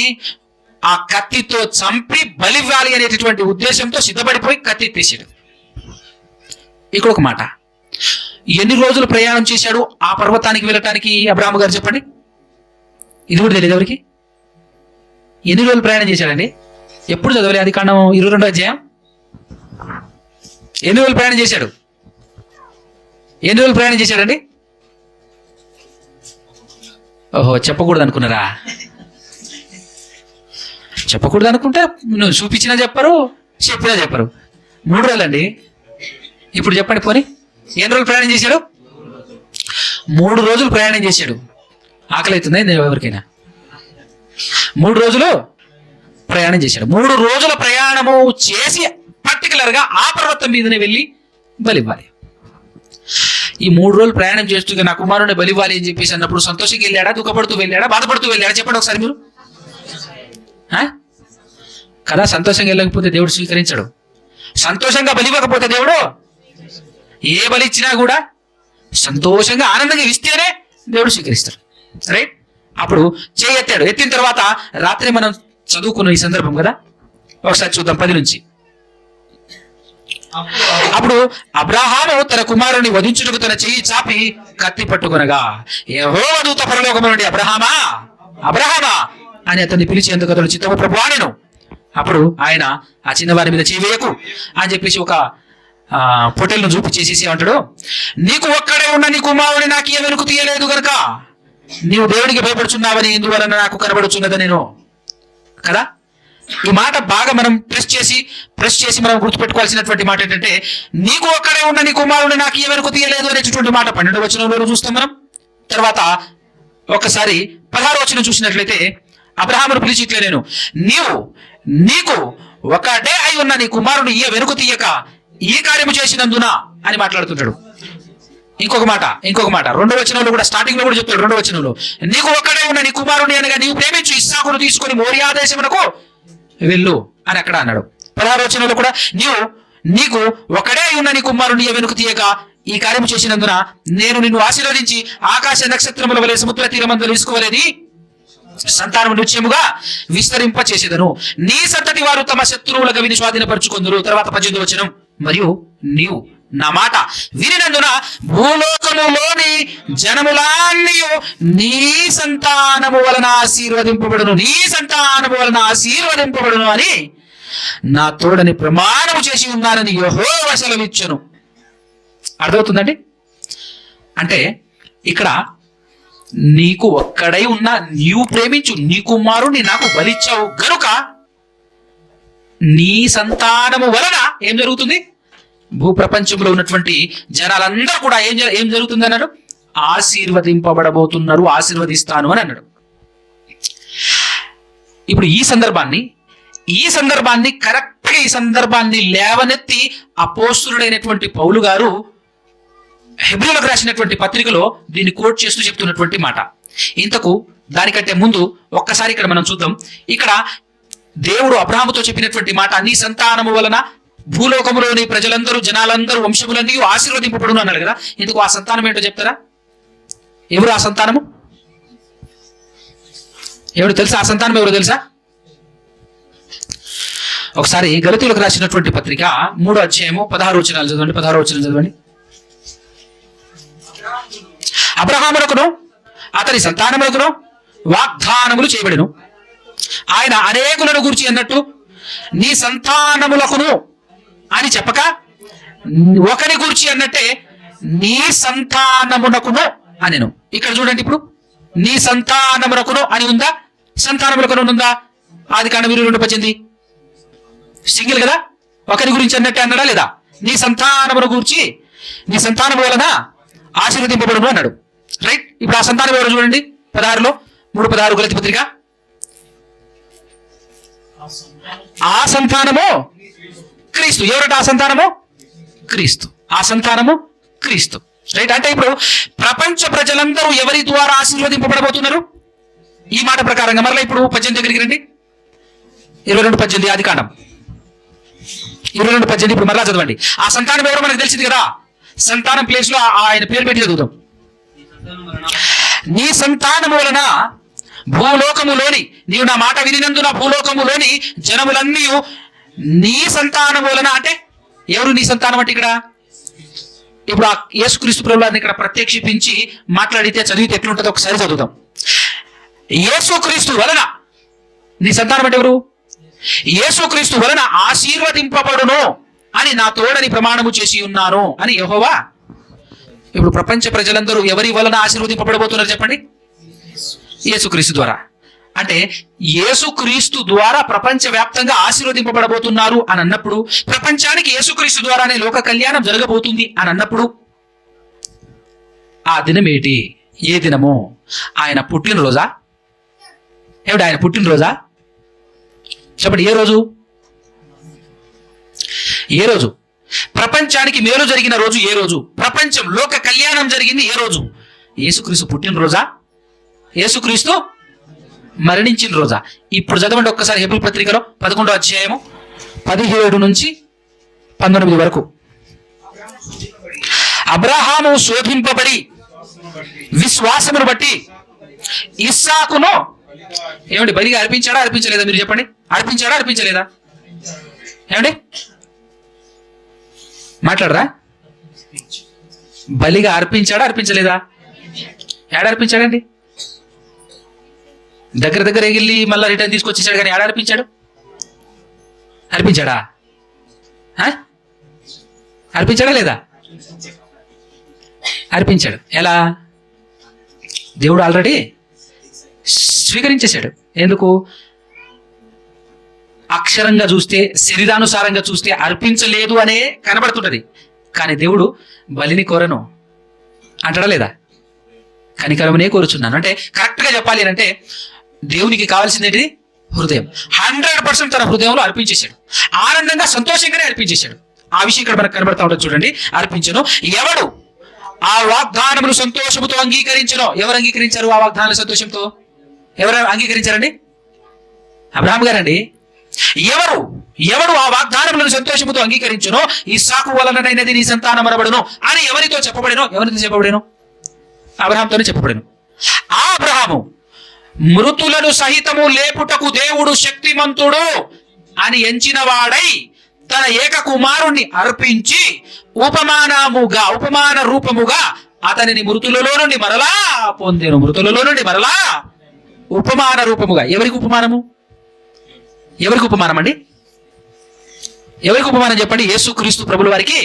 ఆ కత్తితో చంపి బలివ్వాలి అనేటటువంటి ఉద్దేశంతో సిద్ధపడిపోయి కత్తి తీసాడు. ఇక్కడ ఒక మాట, ఎన్ని రోజులు ప్రయాణం చేశాడు ఆ పర్వతానికి వెళ్ళటానికి అబ్రహాము గారు చెప్పండి? ఇది కూడా తెలియదు ఎవరికి? ఎన్ని రోజులు ప్రయాణం చేశాడండి? ఎప్పుడు చదవలే అది కాండం 22 అధ్యాయం. ఎన్ని రోజులు ప్రయాణం చేశాడండి? ఓహో, చెప్పకూడదు అనుకున్నారా? చెప్పకూడదు అనుకుంటే నువ్వు చూపించినా చెప్పరు, చెప్పినా చెప్పరు. 3 రోజులండి. ఇప్పుడు చెప్పండి పోనీ, ఎన్ని రోజులు ప్రయాణం చేశాడు? 3 రోజులు ప్రయాణం చేశాడు. ఆకలి అవుతుంది ఎవరికైనా? 3 రోజులు ప్రయాణం చేశాడు. 3 రోజుల ప్రయాణము చేసి పర్టికులర్ గా ఆ పర్వతం మీదనే వెళ్ళి బలివ్వాలి. ఈ 3 రోజులు ప్రయాణం చేస్తూ నా కుమారుని బలివ్వాలి అని చెప్పేసి అన్నప్పుడు సంతోషంగా వెళ్ళాడా, దుఃఖపడుతూ వెళ్ళాడా, బాధపడుతూ వెళ్ళాడా? చెప్పండి ఒకసారి మీరు కదా. సంతోషంగా వెళ్ళకపోతే దేవుడు స్వీకరించడు. సంతోషంగా బలివ్వకపోతే దేవుడు ఏ బలి ఇచ్చినా కూడా సంతోషంగా ఆనందంగా ఇస్తేనే దేవుడు స్వీకరిస్తాడు. రైట్? అప్పుడు ఎత్తాడు. ఎత్తిన తర్వాత రాత్రి మనం చదువుకున్న ఈ సందర్భం కదా, ఒకసారి చూద్దాం 10 నుంచి. అప్పుడు అబ్రహాము తన కుమారుని వధించుటకు తన చెయ్యి చాపి కత్తి పట్టుకొనగా యెహోవా దూత పరలోకము నుండి అబ్రహామా అబ్రహామా అని అతన్ని పిలిచేందుకు అతడు చిత్తము ప్రభువా అనెను. అప్పుడు ఆయన ఆ చిన్నవారి మీద చెయ్యి వేయకు అని చెప్పేసి ఒక పొటెల్ను చూపించేసేసి అంటాడు, నీకు ఒక్కడే ఉన్న నీ కుమారుని నాకు ఏ వెనుక తీయలేదు గనుక నీవు దేవునికి భయపడుచున్నావని ఇందువలన నాకు కనబడుచున్నది నేను కదా. ఈ మాట బాగా మనం ప్రెస్ చేసి మనం గుర్తుపెట్టుకోవాల్సినటువంటి మాట ఏంటంటే, నీకు ఒక్కడే ఉన్న నీ కుమారుని నాకు ఏ వెనుక తీయలేదు అనేటువంటి మాట 12వ వచనంలో చూస్తాం మనం. తర్వాత ఒకసారి 16వ వచనం చూసినట్లయితే అబ్రహామును పిలిచి ఇట్లే నేను నీకు ఒకటే అయి ఉన్న నీ కుమారుని ఏ వెనుక తీయక ఈ కార్యము చేసినందున అని మాట్లాడుతుంటాడు. ఇంకొక మాట 2వ వచనంలో కూడా స్టార్టింగ్ లో కూడా చెప్తాడు. 2వ వచనంలో నీకు ఒక్కడే ఉన్న నీ కుమారుని అనగా నీవు ప్రేమించు ఇస్సాకును తీసుకొని మోరియా దేశమునకు వెళ్ళు అని అక్కడ అన్నాడు. 16వ వచనంలో కూడా నీకు ఒకడే ఉన్న నీ కుమారుని ఏ వెనుక తీయక ఈ కార్యము చేసినందున నేను నిన్ను ఆశీర్వదించి ఆకాశ నక్షత్రముల వలె సముద్ర తీరమందు తీసుకోవలేని సంతానము నిత్యముగా విస్తరింప చేసేదను, నీ సంతతి వారు తమ శత్రువులుగా విని స్వాధీనపరుచుకొందురు. తర్వాత 18వ వచనం, మరియు నీవు నా మాట వినినందున భూలోకములోని జనములన్నీ నీ సంతానము వలన ఆశీర్వదింపబడును అని నా తోడని ప్రమాణము చేసి ఉన్నానని యెహోవా సెలవిచ్చెను. అర్థమవుతుందండి? అంటే ఇక్కడ నీకు ఒక్కడై ఉన్న నీవు ప్రేమించు నీ కుమారుని నాకు బలిచ్చావు గనుక నీ సంతానము వలన ఏం జరుగుతుంది? భూప్రపంచంలో ఉన్నటువంటి జనాలందరూ కూడా ఏం జరుగుతుంది అన్నాడు? ఆశీర్వదింపబడబోతున్నారు, ఆశీర్వదిస్తాను అని అన్నాడు. ఇప్పుడు ఈ సందర్భాన్ని కరెక్ట్గా ఈ సందర్భాన్ని లేవనెత్తి అపోస్తులుడైనటువంటి పౌలు గారు హెబ్రీయులకు రాసినటువంటి పత్రికలో దీన్ని కోట్ చేస్తూ చెప్తున్నటువంటి మాట. ఇంతకు దానికంటే ముందు ఒక్కసారి ఇక్కడ మనం చూద్దాం. ఇక్కడ దేవుడు అబ్రహాముతో చెప్పినటువంటి మాట, నీ సంతానము వలన భూలోకములోని ప్రజలందరూ జనాలందరూ వంశములన్నీ ఆశీర్వదింపబడును అన్నాడు కదా. ఇందుకు ఆ సంతానం ఏంటో చెప్తారా? ఎవరు ఆ సంతానము? ఎవరు తెలుసా? ఆ సంతానం ఎవరు తెలుసా? ఒకసారి గలతీయులకు రాసినటువంటి పత్రిక 3వ అధ్యాయము 16వ వచనాలు చదవండి. 16వ వచనం చదవండి. అబ్రహామునకును అతని సంతానమునకును వాగ్దానములు చేయబడెను. ఆయన అనేకులను గురించి అన్నట్టు నీ సంతానములకును అని చెప్పక ఒకరి గురించి అన్నట్టే నీ సంతానమునకును అనెను. ఇక్కడ చూడండి, ఇప్పుడు నీ సంతానమునకును అని ఉందా? సంతానములకును ఉందా? ఆదికాండం 22:18 సింగిల్ కదా. ఒకరి గురించి అన్నట్టే అన్నాడా లేదా? నీ సంతానమును గురించి, నీ సంతానము వలన ఆశీర్వదింపబడును అన్నాడు. రైట్. ఇప్పుడు ఆ సంతానం ఎవరు చూడండి, 16లో 3:16 గలతీ పత్రిక. ఆ సంతానము క్రీస్తు. ఎవరట ఆ సంతానము? క్రీస్తు. ఆ సంతానము క్రీస్తు. రైట్. అంటే ఇప్పుడు ప్రపంచ ప్రజలందరూ ఎవరి ద్వారా ఆశీర్వదింపబడబోతున్నారు? ఈ మాట ప్రకారంగా మరలా ఇప్పుడు 18 దగ్గరికి రండి. 22:18 ఆదికాండం 22:18 ఇప్పుడు మరలా చదవండి. ఆ సంతానం ఎవరో మనకు తెలిసింది కదా. సంతానం ప్లేస్ లో ఆయన పేరు పెట్టి చదువుతాం. నీ సంతానము వలన భూలోకములోని, నీవు నా మాట వినినందున భూలోకములోని జనములన్నీ నీ సంతానము వలన, అంటే ఎవరు నీ సంతానం అంటే ఇక్కడ ఇప్పుడు ఆ యేసుక్రీస్తు ప్రభువుని ఇక్కడ ప్రత్యక్షించి మాట్లాడితే చదివితే ఎట్లుంటుందో ఒకసారి చదువుతాం. యేసుక్రీస్తు వలన నీ సంతానం అంటే ఎవరు? యేసుక్రీస్తు వలన ఆశీర్వదింపబడును అని నా తోడని ప్రమాణము చేసి ఉన్నాను అని యెహోవా. ఇప్పుడు ప్రపంచ ప్రజలందరూ ఎవరి వలన ఆశీర్వదింపబడబోతున్నారు చెప్పండి? యేసుక్రీస్తు ద్వారా. అంటే యేసుక్రీస్తు ద్వారా ప్రపంచ వ్యాప్తంగా ఆశీర్వదింపబడబోతున్నారు అని అన్నప్పుడు, ప్రపంచానికి యేసుక్రీస్తు ద్వారానే లోక కళ్యాణం జరగబోతుంది అని అన్నప్పుడు ఆ దినం ఏంటి? ఏ దినము? ఆయన పుట్టినరోజా? ఏమిటి ఆయన పుట్టినరోజా? చెప్పండి, ఏ రోజు? ఏ రోజు? ప్రపంచానికి మేలు జరిగిన రోజు ఏ రోజు? ప్రపంచం లోక కళ్యాణం జరిగింది ఏ రోజు? యేసుక్రీస్తు పుట్టినరోజా? యేసుక్రీస్తు మరణించిన రోజా? ఇప్పుడు చదవండి ఒక్కసారి హెబ్రీ పత్రికలో 11వ అధ్యాయము 17 నుంచి 19 వరకు. అబ్రహాము శోధింపబడి విశ్వాసమును బట్టి ఇస్సాకును ఏమండి బలిగా అర్పించాడా అర్పించలేదా? మీరు చెప్పండి. అర్పించాడా అర్పించలేదా? ఏమండి మాట్లాడరా? బలిగా అర్పించాడా అర్పించలేదా? ఏడ అర్పించాడండి? దగ్గర ఎగిల్లి మళ్ళీ రిటర్న్ తీసుకొచ్చేసాడు, కానీ ఏడ అర్పించాడు? అర్పించాడా? అర్పించాడా లేదా? అర్పించాడు. ఎలా? దేవుడు ఆల్రెడీ స్వీకరించేశాడు. ఎందుకు? అక్షరంగా చూస్తే, శరీరానుసారంగా చూస్తే అర్పించలేదు అనే కనబడుతుంటది, కానీ దేవుడు బలిని కోరను అంటాడా లేదా? కనికరమనే కోరుచున్నాను అంటే, కరెక్ట్గా చెప్పాలి అంటే దేవునికి కావాల్సింది హృదయం. 100% తన హృదయంలో అర్పించేశాడు. ఆనందంగా సంతోషంగానే అర్పించేశాడు. ఆ విషయం ఇక్కడ మనకు కనబడతా ఉంటుంది చూడండి. అర్పించను. ఎవడు ఆ వాగ్దానములు సంతోషముతో అంగీకరించను. ఎవరు అంగీకరించారు ఆ వాగ్దానాలు సంతోషంతో? ఎవరు అంగీకరించారండి? అబ్రహాం గారండి. ఎవడు ఆ వాగ్దానములను సంతోషముతో అంగీకరించునో ఇస్సాకు వలననైనది నీ సంతానం అనబడును అని ఎవరితో చెప్పబడేనో? ఎవరితో చెప్పబడేనో? అబ్రహాంతోనే చెప్పబడేను. ఆ అబ్రహాము మృతులను సహితము లేపుటకు దేవుడు శక్తిమంతుడు అని ఎంచిన వాడై తన ఏక కుమారుణ్ణి అర్పించి ఉపమాన రూపముగా అతనిని మృతులలో నుండి మరలా పొందెను. మృతులలో నుండి మరలా ఉపమాన రూపముగా. ఎవరికి ఉపమానము? ఎవరికి ఉపమానం అండి? ఎవరికి ఉపమానం చెప్పండి? యేసుక్రీస్తు ప్రభుల వారికి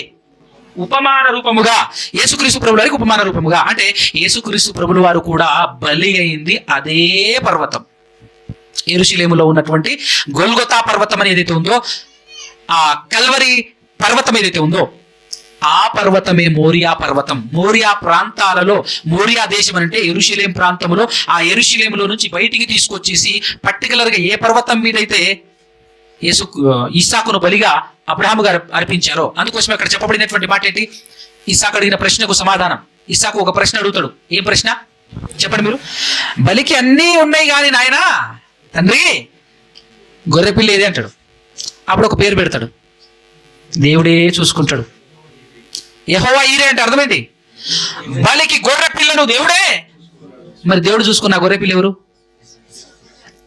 ఉపమాన రూపముగా. యేసుక్రీస్తు ప్రభుల వారికి ఉపమాన రూపముగా అంటే యేసుక్రీస్తు ప్రభుల వారు కూడా బలి అయింది అదే పర్వతం, యెరూషలేములో ఉన్నటువంటి గొల్గొతా పర్వతం అని ఏదైతే ఉందో, ఆ కల్వరి పర్వతం ఏదైతే ఉందో ఆ పర్వతమే మోరియా పర్వతం. మోరియా ప్రాంతాలలో, మోరియా దేశం అంటే యెరూషలేం ప్రాంతంలో, ఆ యెరూషలేములో నుంచి బయటికి తీసుకొచ్చేసి పర్టికులర్గా ఏ పర్వతం మీద అయితే ఇస్సాకును బలిగా అబ్రహాము గారు అర్పించారో, అందుకోసం అక్కడ చెప్పబడినటువంటి మాట ఏంటి? ఇస్సాకు అడిగిన ప్రశ్నకు సమాధానం. ఇస్సాకు ఒక ప్రశ్న అడుగుతాడు. ఏం ప్రశ్న చెప్పండి మీరు? బలికి అన్నీ ఉన్నాయి కానీ నాయనా తండ్రి గొర్రెపిల్ల ఏది అంటాడు. అప్పుడు ఒక పేరు పెడతాడు. దేవుడే చూసుకుంటాడు. యెహోవా ఈరే అంటే అర్థమైంది. బలికి గొర్రె పిల్లను దేవుడే. మరి దేవుడు చూసుకున్న గొర్రెపిల్ల ఎవరు?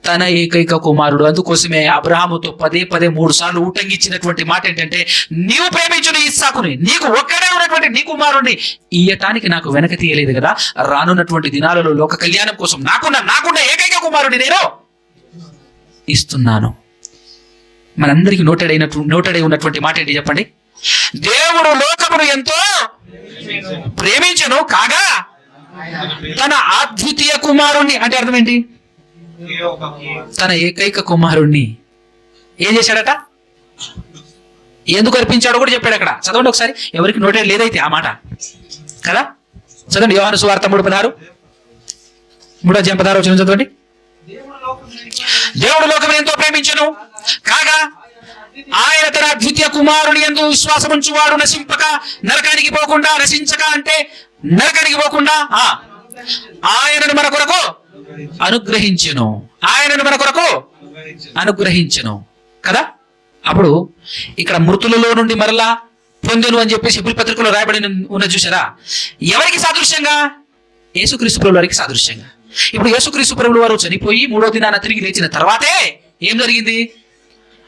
తన ఏకైక కుమారుడు. అందుకోసమే అబ్రహాముతో 3 సార్లు ఊటంగిచ్చినటువంటి మాట ఏంటంటే, నీవు ప్రేమించుని ఇస్సాకుని, నీకు ఒక్కడే ఉన్నటువంటి నీ కుమారుణ్ణి ఇయ్యటానికి నాకు వెనక తీయలేదు కదా. రానున్నటువంటి దినాలలో లోక కళ్యాణం కోసం నాకున్న ఏకైక కుమారుడిని నేను ఇస్తున్నాను. మనందరికీ నోటెడై ఉన్నటువంటి మాట ఏంటి చెప్పండి? దేవుడు లోకమును ఎంతో ప్రేమించెను కాగా తన అద్వితీయ కుమారుణ్ణి, అంటే అర్థం ఏంటి? తన ఏకైక కుమారుణ్ణి ఏం చేశాడట? ఎందుకు అర్పించాడో కూడా చెప్పాడు అక్కడ. చదవండి ఒకసారి. ఎవరికి నోటెడ్ లేదైతే ఆ మాట కదా. చదవండి. యోహాను సువార్త 3:16, 3:16 చదవండి. దేవుడు లోకమును ఎంతో ప్రేమించెను కాగా ఆయన తన అద్వితీయ కుమారుని యందు విశ్వాసముంచువాడు నశింపక నరకానికి పోకుండా, నశించక అంటే నరకానికి పోకుండా ఆయనను మన కొరకు అనుగ్రహించెను. ఆయనను మన కొరకు అనుగ్రహించెను కదా. అప్పుడు ఇక్కడ మృతులలో నుండి మరలా పొందెను అని చెప్పేసి హెబ్రీ పత్రికలో రాయబడి ఉన్నది చూసారా? ఎవరికి సాదృశ్యంగా? యేసుక్రీస్తు ప్రభుల వారికి సాదృశ్యంగా. ఇప్పుడు యేసుక్రీస్తు ప్రభుల వారు చనిపోయి 3వ దినాన తిరిగి లేచిన తర్వాతే ఏం జరిగింది?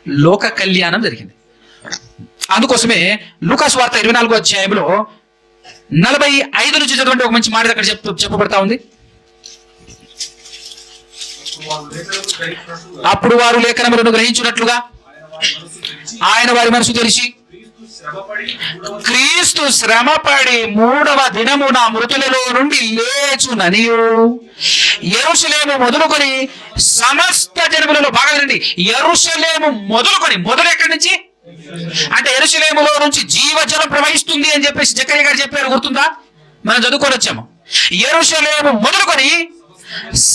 లోక కళ్యాణం జరిగింది. అందుకోసమే లూకా సువార్త 24వ అధ్యాయంలో 45 నుంచి చదవండి. ఒక మంచి మాట అక్కడ చెప్పబడతా ఉంది. అప్పుడు వారు లేఖనములను గ్రహించినట్లుగా ఆయన వారి మనసు తెలిసి క్రీస్తు శ్రమపడి 3వ దినమున మృతులలో నుండి లేచుననియు యెరూషలేము మొదలుకొని సమస్త జనములలో, బాగా వినండి, యెరూషలేము మొదలు ఎక్కడి నుంచి అంటే యెరూషలేములో నుంచి జీవజలం ప్రవహిస్తుంది అని చెప్పేసి జకర్యా గారు చెప్పారు. గుర్తుందా? మనం చదువుకొని వచ్చాము. యెరూషలేము మొదలుకొని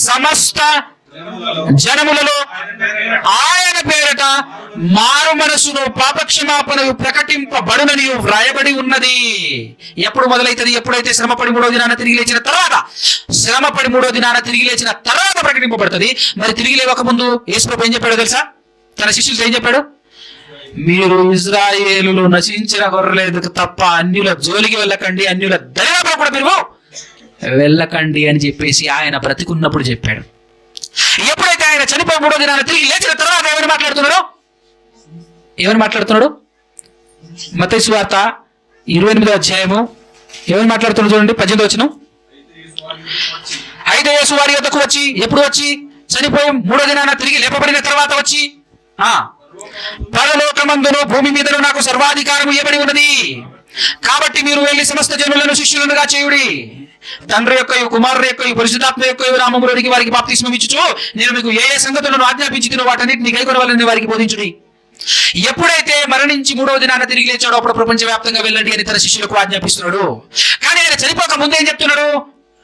సమస్త జనములలో ఆయన పేరట మారు మనసును పాపక్షమాపణను ప్రకటింపబడునని వ్రాయబడి ఉన్నది. ఎప్పుడు మొదలైతుంది? ఎప్పుడైతే శ్రమపడి 3వ దినాన తిరిగి లేచిన తర్వాత, శ్రమపడి 3వ దినాన తిరిగి లేచిన తర్వాత ప్రకటింపబడుతుంది. మరి తిరిగి లేవక ముందు యేసు ప్రభు ఏం చెప్పాడో తెలుసా? తన శిష్యులతో ఏం చెప్పాడు? మీరు ఇశ్రాయేలులో నశించిన గొర్రెలకు తప్ప అన్యుల జోలికి వెళ్ళకండి, అన్యుల దరిదాపులకు కూడా మీరు వెళ్ళకండి అని చెప్పేసి ఆయన బ్రతికున్నప్పుడు చెప్పాడు. ఎప్పుడైతే ఆయన చనిపోయి 3వ దినాన తిరిగి లేచిన తర్వాత ఏమని మాట్లాడుతున్నాడు? మత్తయి సువార్త 28వ అధ్యాయము ఏమని మాట్లాడుతున్నారు చూడండి, 18వ వచనం. అయితే యేసు వారి యొద్దకు వచ్చి, ఎప్పుడు వచ్చి? చనిపోయి 3వ దినాన తిరిగి లేపబడిన తర్వాత వచ్చి, పరలోకమందును భూమి మీదను నాకు సర్వాధికారం ఇవ్వబడి ఉన్నది, కాబట్టి మీరు వెళ్ళి సమస్త జనులను శిష్యులుగా చేయుడి, తండ్రి యొక్క కుమారుడు యొక్క పరిశుద్ధాత్మ యొక్క నామములోనికి వారికి బాప్తిస్మం ఇచ్చుచు, నేను మీకు ఏ ఏ సంగతులను ఆజ్ఞాపించుతున్నో వాటన్నిటిని కైకొనవలెనని వారికి బోధించుడి. ఎప్పుడైతే మరణించి 3వ దినాన తిరిగి లేచాడో అప్పుడు ప్రపంచవ్యాప్తంగా వెళ్ళండి అని తన శిష్యులకు ఆజ్ఞాపిస్తున్నాడు. కానీ ఆయన చనిపోక ముందు ఏం చెప్తున్నాడు?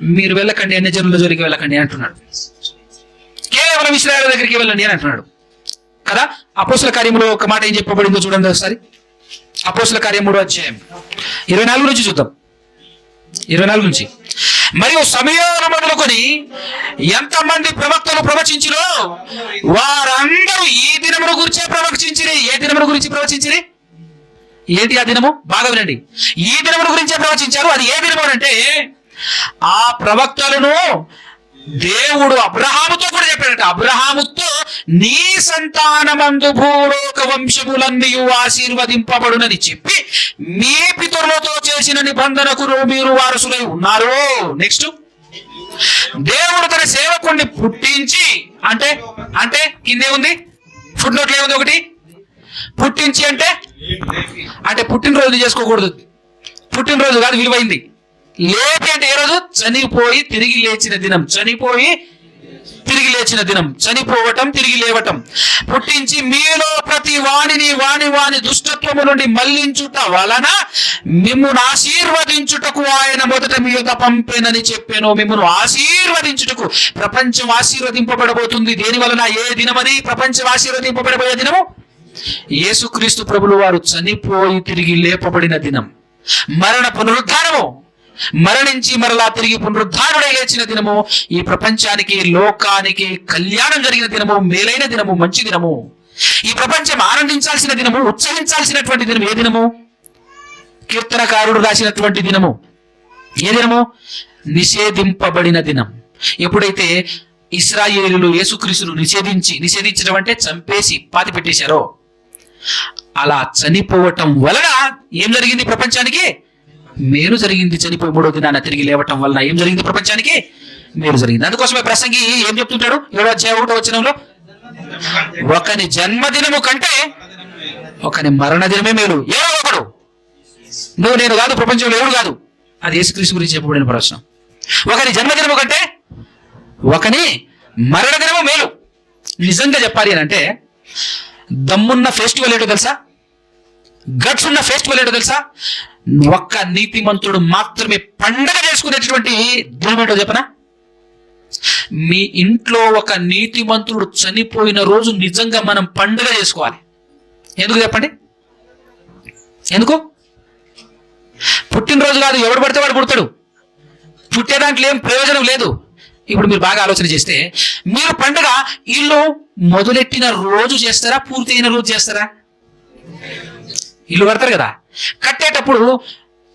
మీరు వెళ్ళకండి, అన్య జనుల జోలికి వెళ్ళకండి అంటున్నాడు. కేవలం ఇశ్రాయేలు దగ్గరికి వెళ్ళండి అని అంటున్నాడు కదా. అపోస్తుల కార్యములో ఒక మాట ఏం చెప్పబడిందో చూడండి ఒకసారి. అపోస్తుల కార్యం 3వ అధ్యాయం 24 నుంచి చూద్దాం. 24 నుంచి. మరియు సమయాలు మొదలుకొని ఎంతమంది ప్రవక్తలు ప్రవచించిరో వారందరూ ఈ దినమును గురించి ప్రవచించిరి. ఏ దినమును గురించి ప్రవచించిరి? ఏంటి ఆ దినము? బాగా వినండి. ఈ దినమును గురించే ప్రవచించారు. అది ఏ దినము అంటే, ఆ ప్రవక్తలను దేవుడు అబ్రహాముతో కూడా చెప్పాడట. అబ్రహాముతో నీ సంతానమందు భూలోక వంశములన్నీ ఆశీర్వదింపబడునని చెప్పి మీ పితరులతో చేసిన నిబంధనకు మీరు వారసులై ఉన్నారు. నెక్స్ట్, దేవుడు తన సేవకుణ్ణి పుట్టించి, అంటే కిందే ఉంది, ఫుట్ నోట్లో ఏముంది ఒకటి, పుట్టించి అంటే పుట్టినరోజు చేసుకోకూడదు, పుట్టినరోజు కాదు, విలువైంది. లేపి అంటే ఏ రోజు? చనిపోయి తిరిగి లేచిన దినం. చనిపోయి తిరిగి లేచిన దినం, చనిపోవటం తిరిగి లేవటం. పుట్టించి మీలో ప్రతి వాని దుష్టత్వము నుండి మళ్లించుట వలన మిమ్మును ఆశీర్వదించుటకు ఆయన మొదట మీ యొద్ద పంపెనని చెప్పాను. మిమ్మును ఆశీర్వదించుటకు. ప్రపంచం ఆశీర్వదింపబడబోతుంది. దేని వలన? ఏ దినమని? ప్రపంచం ఆశీర్వదింపబడబోయే దినము యేసుక్రీస్తు ప్రభులు వారు చనిపోయి తిరిగి లేపబడిన దినం. మరణ పునరుద్ధానము, మరణించి మరలా తిరిగి పునరుద్ధారుడై లేచిన దినము. ఈ ప్రపంచానికి, లోకానికి కళ్యాణం జరిగిన దినము, మేలైన దినము, మంచి దినము. ఈ ప్రపంచం ఆనందించాల్సిన దినము, ఉత్సహించాల్సినటువంటి దినం. ఏ దినము? కీర్తనకారుడు రాసినటువంటి దినము. ఏ దినము? నిషేధింపబడిన దినం. ఎప్పుడైతే ఇశ్రాయేలులు యేసుక్రీస్తును నిషేధించడం అంటే చంపేసి పాతి పెట్టేశారో, అలా చనిపోవటం వలన ఏం జరిగింది? ప్రపంచానికి మేలు జరిగింది. చనిపోయి 3వ దినాన తిరిగి లేవటం వలన ఏం జరిగింది? ప్రపంచానికి మేలు జరిగింది. అందుకోసమే ప్రసంగి ఏం చెప్తుంటాడు? 7వ అధ్యాయం 1వ వచనంలో, ఒకని జన్మదినము కంటే ఒకని మరణ దినమే మేలు. ఎవరో ఒకడు, నువ్వు నేను కాదు, ప్రపంచంలో ఎవరు కాదు. అది యేసుక్రీస్తు గురించి చెప్పబడిన ప్రవచనం. ఒకని జన్మదినము కంటే ఒకని మరణ దినము మేలు. నిజంగా చెప్పాలి అని అంటే, దమ్మున్న ఫెస్టివల్ ఏంటో తెలుసా? గట్స్ ఉన్న ఫెస్టివల్ ఏంటో తెలుసా? ఒక్క నీతిమంతుడు మాత్రమే పండగ చేసుకునేటటువంటి దినం ఏంటో చెప్పనా? మీ ఇంట్లో ఒక నీతిమంతుడు చనిపోయిన రోజు నిజంగా మనం పండుగ చేసుకోవాలి. ఎందుకు చెప్పండి? ఎందుకు? పుట్టినరోజు కాదు, ఎవడు పడితే వాడు పుడతాడు. పుట్టే దాంట్లో ఏం ప్రయోజనం లేదు. ఇప్పుడు మీరు బాగా ఆలోచన చేస్తే, మీరు పండుగ ఇల్లు మొదలెట్టిన రోజు చేస్తారా, పూర్తి అయిన రోజు చేస్తారా? ఇల్లు కడతారు కదా, కట్టేటప్పుడు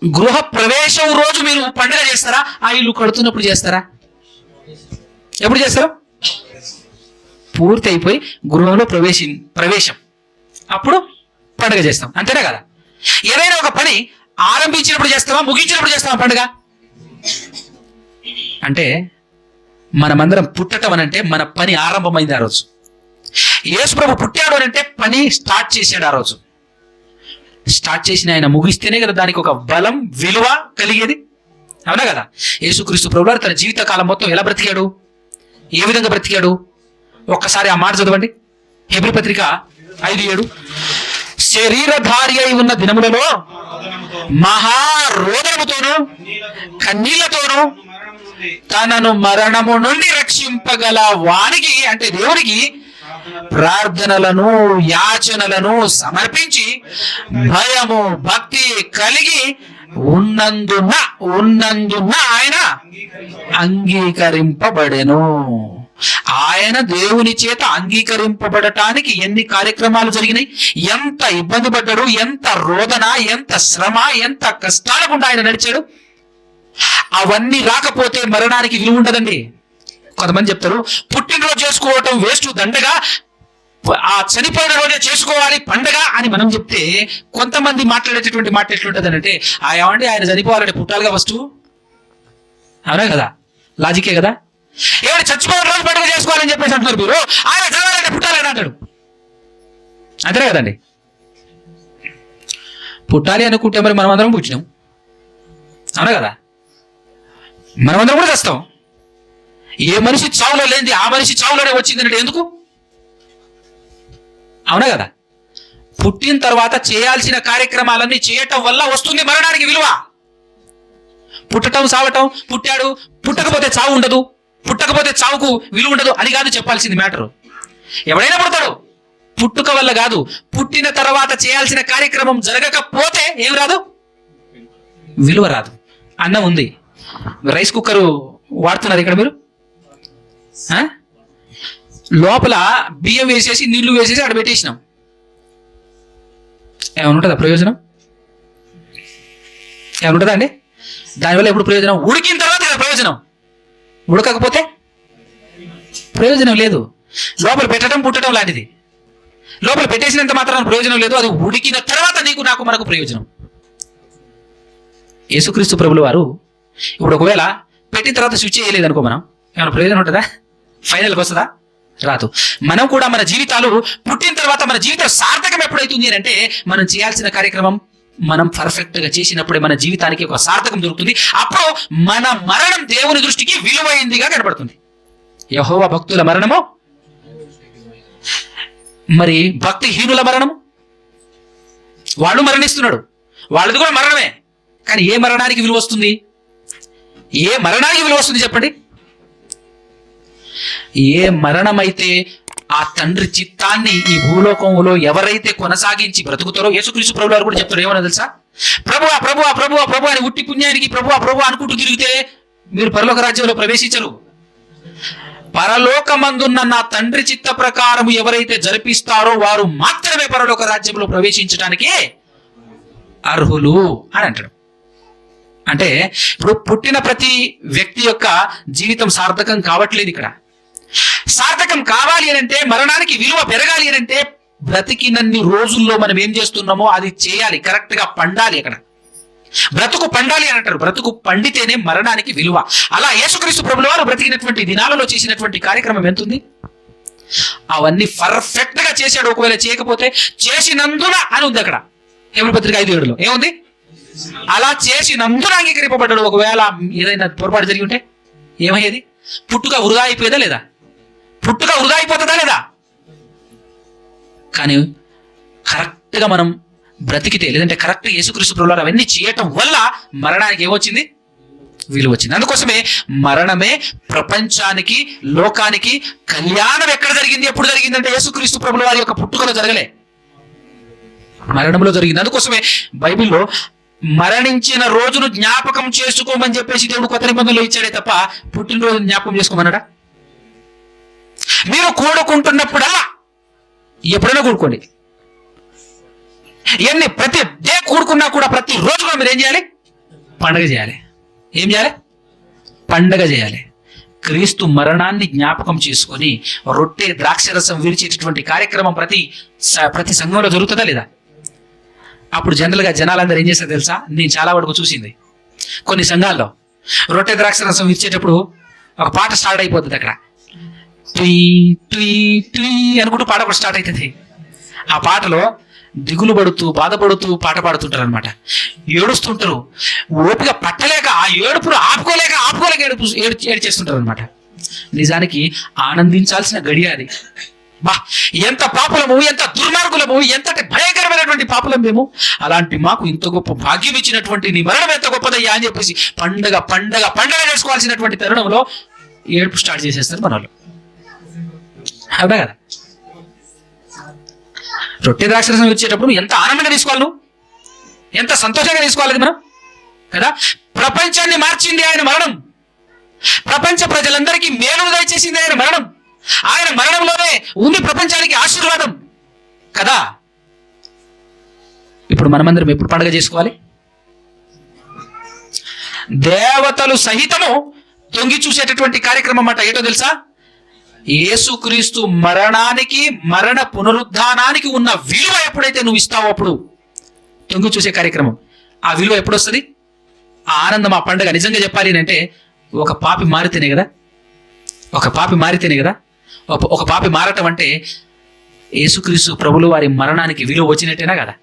గృహ ప్రవేశం రోజు మీరు పండుగ చేస్తారా? ఆ ఇల్లు కడుతున్నప్పుడు చేస్తారా? ఎప్పుడు చేస్తారు? పూర్తి అయిపోయి గృహంలో ప్రవేశం అప్పుడు పండుగ చేస్తాం, అంతేనా కదా? ఏదైనా ఒక పని ఆరంభించినప్పుడు చేస్తామా, ముగించినప్పుడు చేస్తామా పండుగ? అంటే మనమందరం పుట్టటం అనంటే మన పని ఆరంభమైంది ఆ రోజు. యేసు ప్రభు పుట్టాడు అనంటే పని స్టార్ట్ చేశాడు ఆ రోజు. స్టార్ట్ చేసిన ఆయన ముగిస్తేనే కదా దానికి ఒక బలం, విలువ కలిగేది, అవునా కదా? యేసుక్రీస్తు ప్రభువు తన జీవిత కాలం మొత్తం ఎలా బ్రతికాడు, ఏ విధంగా బ్రతికాడు? ఒక్కసారి ఆ మాట చదవండి. హెబ్రీ పత్రిక 5:7, శరీరధారి అయి ఉన్న దినములలో మహారోదనముతోను కన్నీళ్లతోను తనను మరణము నుండి రక్షింపగల వానికి, అంటే దేవునికి ప్రార్థనలను యాచనలను సమర్పించి భయము భక్తి కలిగి ఉన్నందున ఆయన అంగీకరింపబడెను. ఆయన దేవుని చేత అంగీకరింపబడటానికి ఎన్ని కార్యక్రమాలు జరిగినాయి, ఎంత ఇబ్బంది పడ్డాడు, ఎంత రోదన, ఎంత శ్రమ, ఎంత కష్టాల గుండా ఆయన నడిచాడు. అవన్నీ రాకపోతే మరణానికి విలువ ఉండదండి. కొంతమంది చెప్తారు పుట్టినరోజు చేసుకోవటం వేస్ట్, దండగా ఆ చనిపోయిన రోజే చేసుకోవాలి పండగ అని మనం చెప్తే కొంతమంది మాట్లాడేటటువంటి మాట ఎట్లుంటుంది అంటే ఏమండి ఆయన చనిపోవాలంటే పుట్టాలిగా ఫస్ట్, అవునా కదా, లాజికే కదా. ఏమైనా చచ్చిపోయిన రోజు పండుగ చేసుకోవాలని చెప్పేసి అంటున్నారు మీరు, ఆయన చదవాలంటే పుట్టాలని అంటాడు, అంతేనే కదండి. పుట్టాలి అనుకుంటే మరి మనం అందరం పుట్టినాం, అవునా కదా, మనమందరం కూడా చేస్తాం. ఏ మనిషి చావులో లేనిది ఆ మనిషి చావులోనే వచ్చిందంటే ఎందుకు, అవునా కదా. పుట్టిన తర్వాత చేయాల్సిన కార్యక్రమాలన్నీ చేయటం వల్ల వస్తుంది మరణానికి విలువ. పుట్టటం సావటం, పుట్టాడు, పుట్టకపోతే చావు ఉండదు, పుట్టకపోతే చావుకు విలువ ఉండదు అని కాదు చెప్పాల్సింది మ్యాటరు. ఎవడైనా పుడతాడు, పుట్టుక వల్ల కాదు, పుట్టిన తర్వాత చేయాల్సిన కార్యక్రమం జరగకపోతే ఏం రాదు, విలువ రాదు. అన్నం ఉంది, రైస్ కుక్కర్ వాడుతున్నారు ఇక్కడ మీరు, లోపల బియ్యం వేసేసి నీళ్లు వేసేసి అక్కడ పెట్టేసినాం, ఏమైనా ఉంటుందా ప్రయోజనం, ఏమైనా ఉంటుందా అండి దానివల్ల? ఎప్పుడు ప్రయోజనం? ఉడికిన తర్వాత కదా ప్రయోజనం, ఉడకకపోతే ప్రయోజనం లేదు. లోపల పెట్టడం పుట్టడం లాంటిది, లోపల పెట్టేసినంత మాత్రం ప్రయోజనం లేదు, అది ఉడికిన తర్వాత నీకు నాకు మనకు ప్రయోజనం. యేసుక్రీస్తు ప్రభుల వారు ఇప్పుడు ఒకవేళ పెట్టిన తర్వాత స్విచ్ చేయలేదు అనుకో, మనం ఏమైనా ప్రయోజనం ఉంటుందా? ఫైనల్కి వస్తుందా? రాదు. మనం కూడా మన జీవితాలు పుట్టిన తర్వాత మన జీవితం సార్థకం ఎప్పుడైతుంది అంటే మనం చేయాల్సిన కార్యక్రమం మనం పర్ఫెక్ట్ గా చేసినప్పుడే మన జీవితానికి ఒక సార్థకం దొరుకుతుంది. అప్పుడు మన మరణం దేవుని దృష్టికి విలువైందిగా కనబడుతుంది. యెహోవా భక్తుల మరణము, మరి భక్తిహీనుల మరణము, వాళ్ళు మరణిస్తున్నాడు, వాళ్ళది కూడా మరణమే. కానీ ఏ మరణానికి విలువ వస్తుంది? ఏ మరణానికి విలువ వస్తుంది చెప్పండి? ఏ మరణమైతే ఆ తండ్రి చిత్తాన్ని ఈ భూలోకంలో ఎవరైతే కొనసాగించి బ్రతుకుతారో, యేసుక్రీస్తు ప్రభువు వారు కూడా చెప్తారు, ఏమన్నా తెలుసా? ప్రభువా ప్రభువా ప్రభువా ప్రభు అని ఉట్టి పుణ్యానికి ప్రభువా ప్రభు అనుకుంటూ తిరిగితే మీరు పరలోక రాజ్యంలో ప్రవేశించరు. పరలోకమందున్న నా తండ్రి చిత్త ప్రకారం ఎవరైతే జరిపిస్తారో వారు మాత్రమే పరలోక రాజ్యంలో ప్రవేశించడానికి అర్హులు అని అంటాడు. అంటే ఇప్పుడు పుట్టిన ప్రతి వ్యక్తి యొక్క జీవితం సార్థకం కావట్లేదు. ఇక్కడ సార్థకం కావాలి అని అంటే, మరణానికి విలువ పెరగాలి అని అంటే, బ్రతికినన్ని రోజుల్లో మనం ఏం చేస్తున్నామో అది చేయాలి, కరెక్ట్ గా పండాలి. అక్కడ బ్రతుకు పండాలి అని అంటారు, బ్రతుకు పండితేనే మరణానికి విలువ. అలా యేసుక్రీస్తు ప్రభుల వారు బ్రతికినటువంటి దినాలలో చేసినటువంటి కార్యక్రమం ఎంతుంది? అవన్నీ పర్ఫెక్ట్ గా చేశాడు. ఒకవేళ చేయకపోతే చేసినందున అని ఉంది అక్కడ హెబ్రీ పత్రిక 5:7 ఏముంది? అలా చేసినందున అంగీకరింపబడ్డాడు. ఒకవేళ ఏదైనా పొరపాటు జరిగి ఉంటే ఏమయ్యేది? పుట్టుక వృధా అయిపోయేదా లేదా? పుట్టుక వృధా అయిపోతుందా లేదా? కానీ కరెక్ట్ గా మనం బ్రతికితే, లేదంటే కరెక్ట్ యేసుక్రీస్తు ప్రభువులు అవన్నీ చేయటం వల్ల మరణానికి ఏమొచ్చింది? విలువ వచ్చింది. అందుకోసమే మరణమే ప్రపంచానికి, లోకానికి కళ్యాణం ఎక్కడ జరిగింది, ఎప్పుడు జరిగిందంటే యేసుక్రీస్తు ప్రభువుల వారి యొక్క పుట్టుకలో జరగలే, మరణంలో జరిగింది. అందుకోసమే బైబిల్లో మరణించిన రోజును జ్ఞాపకం చేసుకోమని చెప్పేసి దేవుడు కొత్త నిబంధనలో ఇచ్చాడే తప్ప పుట్టినరోజు జ్ఞాపకం చేసుకోమన్నాడా? మీరు కూడుకుంటున్నప్పుడల్లా, ఎప్పుడైనా కూడుకోండి, ప్రతి డే కూడుకున్నా కూడా ప్రతి రోజు కూడా మీరు ఏం చేయాలి? పండగ చేయాలి. ఏం చేయాలి? పండగ చేయాలి. క్రీస్తు మరణాన్ని జ్ఞాపకం చేసుకొని రొట్టె ద్రాక్షరసం విరిచేటటువంటి కార్యక్రమం ప్రతి సంఘంలో జరుగుతుందా లేదా? అప్పుడు జనరల్గా జనాలందరూ ఏం చేస్తారు తెలుసా? నేను చాలా వరకు చూసింది, కొన్ని సంఘాల్లో రొట్టె ద్రాక్షరసం విరిచేటప్పుడు ఒక పాట స్టార్ట్ అయిపోతుంది. అక్కడ ట్వీ ట్వీ ట్వీ అనుకుంటూ పాట కూడా స్టార్ట్ అవుతుంది. ఆ పాటలో దిగులు పడుతూ బాధపడుతూ పాట పాడుతుంటారు అనమాట, ఏడుస్తుంటారు. ఓపిక పట్టలేక ఆ ఏడుపును ఆపుకోలేక ఏడ్చేస్తుంటారు అనమాట. నిజానికి ఆనందించాల్సిన గడియ అది. బా, ఎంత పాపులము, ఎంత దుర్మార్గులము, ఎంతటి భయంకరమైనటువంటి పాపులం మేము. అలాంటి మాకు ఇంత గొప్ప భాగ్యం ఇచ్చినటువంటి నీ మరణం ఎంత గొప్పదయ్యా అని చెప్పేసి పండగ పండగ పండగ చేసుకోవాల్సినటువంటి తరుణంలో ఏడుపు స్టార్ట్ చేసేస్తారు మన వాళ్ళు, అవునా కదా? రొట్టె ద్రాక్షరసం ఇచ్చేటప్పుడు ఎంత ఆనందంగా తీసుకోవాలి, నువ్వు ఎంత సంతోషంగా తీసుకోవాలి మనం కదా. ప్రపంచాన్ని మార్చింది ఆయన మరణం, ప్రపంచ ప్రజలందరికీ మేలు దయచేసింది ఆయన మరణం. ఆయన మరణంలోనే ఉంది ప్రపంచానికి ఆశీర్వాదం కదా. ఇప్పుడు మనమందరం ఎప్పుడు పండుగ చేసుకోవాలి? దేవతలు సహితము తొంగి చూసేటటువంటి కార్యక్రమం అన్నమాట. ఏంటో తెలుసా? యేసుక్రీస్తు మరణానికి, మరణ పునరుద్ధానానికి ఉన్న విలువ ఎప్పుడైతే నువ్వు ఇస్తావో అప్పుడు తొంగి చూసే కార్యక్రమం. ఆ విలువ ఎప్పుడు వస్తుంది? ఆ ఆనందం, ఆ పండుగ. నిజంగా చెప్పాలి అంటే ఒక పాపి మారితేనే కదా, ఒక పాపి మారితేనే కదా. ఒక పాపి మారటం అంటే యేసుక్రీస్తు ప్రభులు వారి మరణానికి విలువ వచ్చినట్టేనా కదా.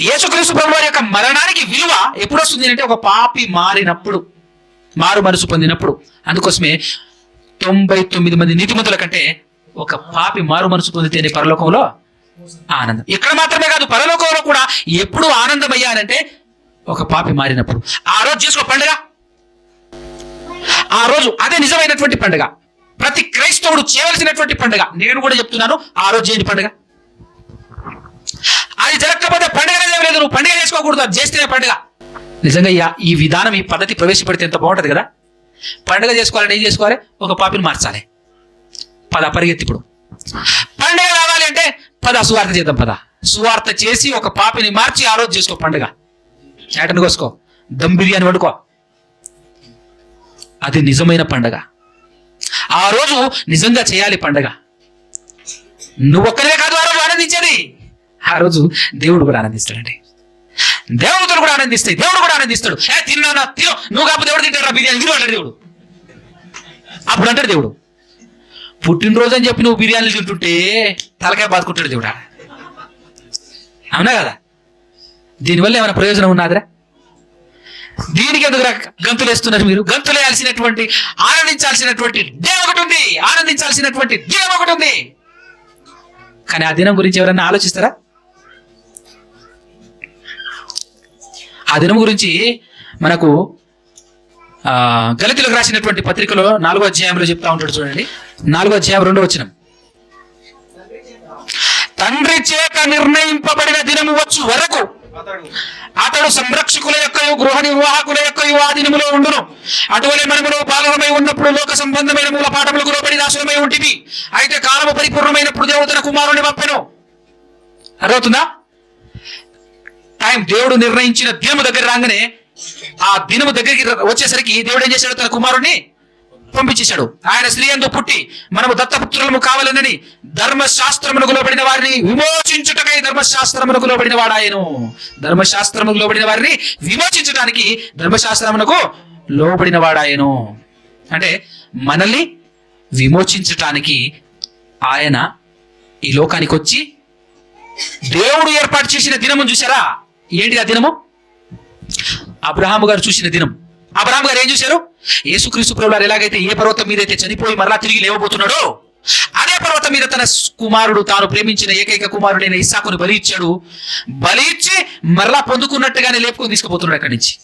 యేసుక్రీస్తు ప్రభులు వారి యొక్క మరణానికి విలువ ఎప్పుడు వస్తుంది అంటే ఒక పాపి మారినప్పుడు, మారు మనసు పొందినప్పుడు. అందుకోసమే 99 మంది నీతిమంతుల కంటే ఒక పాపి మారు మనసు పొందితేనే పరలోకంలో ఆనందం. ఇక్కడ మాత్రమే కాదు, పరలోకంలో కూడా ఎప్పుడు ఆనందం అయ్యానంటే ఒక పాపి మారినప్పుడు. ఆ రోజు చేసుకో పండుగ. ఆ రోజు అదే నిజమైనటువంటి పండుగ, ప్రతి క్రైస్తవుడు చేయవలసినటువంటి పండుగ. నేను కూడా చెప్తున్నాను, ఆ రోజు చేయండి పండుగ. అది జరగకపోతే పండుగ లేదు, నువ్వు పండుగ చేసుకోకూడదు, అది చేస్తేనే పండుగ. నిజంగా ఈ విధానం, ఈ పద్ధతి ప్రవేశపెడితే ఎంత బాగుంటుంది కదా. పండుగ చేసుకోవాలంటే ఏం చేసుకోవాలి? ఒక పాపిని మార్చాలి. పద పరిగెత్తి. ఇప్పుడు పండుగ కావాలి అంటే పద సువార్త చేద్దాం. పద సువార్త చేసి ఒక పాపిని మార్చి ఆ రోజు చేసుకో పండుగ. ఏటను కోసుకో, దమ్ బిర్యానీ వండుకో. అది నిజమైన పండుగ. ఆ రోజు నిజంగా చేయాలి పండుగ. నువ్వు ఒక్కరే కాదు ఆ రోజు ఆనందించేది, ఆ రోజు దేవుడు కూడా ఆనందిస్తాడండి. దేవతలు కూడా ఆనందిస్తాయి, దేవుడు కూడా ఆనందిస్తాడు. తిన్నా తిను, నువ్వు కాకపోతే దేవుడు తింటాడు బిర్యానీ తిను అంటాడు దేవుడు. అప్పుడు అంటాడు దేవుడు, పుట్టినరోజు అని చెప్పి నువ్వు బిర్యానీలు తింటుంటే తలకాయ బాదుకుంటాడు దేవుడా. అవునా కదా? దీనివల్ల ఏమైనా ప్రయోజనం ఉన్నదిరా? దీనికి ఎందుకు గంతులు వేస్తున్నారు మీరు? గంతులు వేయాల్సినటువంటి, ఆనందించాల్సినటువంటి దినం ఒకటి ఉంది, ఆనందించాల్సినటువంటి దినం ఒకటి ఉంది. కానీ ఆ దినం గురించి ఎవరన్నా ఆలోచిస్తారా? ఆ దినం గురించి మనకు గలతీయులకు రాసినటువంటి పత్రికలో 4వ అధ్యాయంలో చెప్తా ఉంటాడు. చూడండి, 4వ అధ్యాయం 2వ వచనం. తండ్రి చేత నిర్ణయింపబడిన దినము వచ్చు వరకు అతడు సంరక్షకుల యొక్క, గృహ నిర్వాహకుల యొక్క ఆ దినములో ఉండును. అటువలే మనములో పాలనమై ఉన్నప్పుడు లోక సంబంధమైన మూల పాఠములకు లోబడి దాసులమై ఉంటివి. అయితే కాలము పరిపూర్ణమైనప్పుడు దేవుడు తన కుమారుని పంపెను. అర్థమవుతుందా? టైం దేవుడు నిర్ణయించిన దినము దగ్గర రాగానే, ఆ దినము దగ్గరికి వచ్చేసరికి దేవుడు ఏం చేశాడు? తన కుమారుణ్ణి పంపించేశాడు. ఆయన స్త్రీ యందు పుట్టి మనము దత్తపుత్రులము కావాలనని ధర్మశాస్త్రమునకు లోబడిన వారిని విమోచించుటకై ధర్మశాస్త్రమునకు లోబడిన వాడాయను. ధర్మశాస్త్రమునకు లోబడిన వారిని విమోచించడానికి ధర్మశాస్త్రమునకు లోబడిన వాడాయను. అంటే మనల్ని విమోచించటానికి ఆయన ఈ లోకానికి వచ్చి దేవుడు ఏర్పాటు చేసిన దినము చూసారా? ఏంటి ఆ దినము? అబ్రహాము గారు చూసిన దినం. అబ్రహాము గారు ఏం చూశారు? యేసుక్రీస్తు ప్రభువు వారు ఎలాగైతే ఏ పర్వతం మీద అయితే చనిపోయి మరలా తిరిగి లేవబోతున్నాడో అదే పర్వతం మీద తన కుమారుడు, తాను ప్రేమించిన ఏకైక కుమారుడైన ఇస్సాకును బలి ఇచ్చాడు. బలి ఇచ్చి మరలా పొందుకున్నట్టుగానే లేపుకొని తీసుకుపోతున్నాడు. అక్కడి నుంచి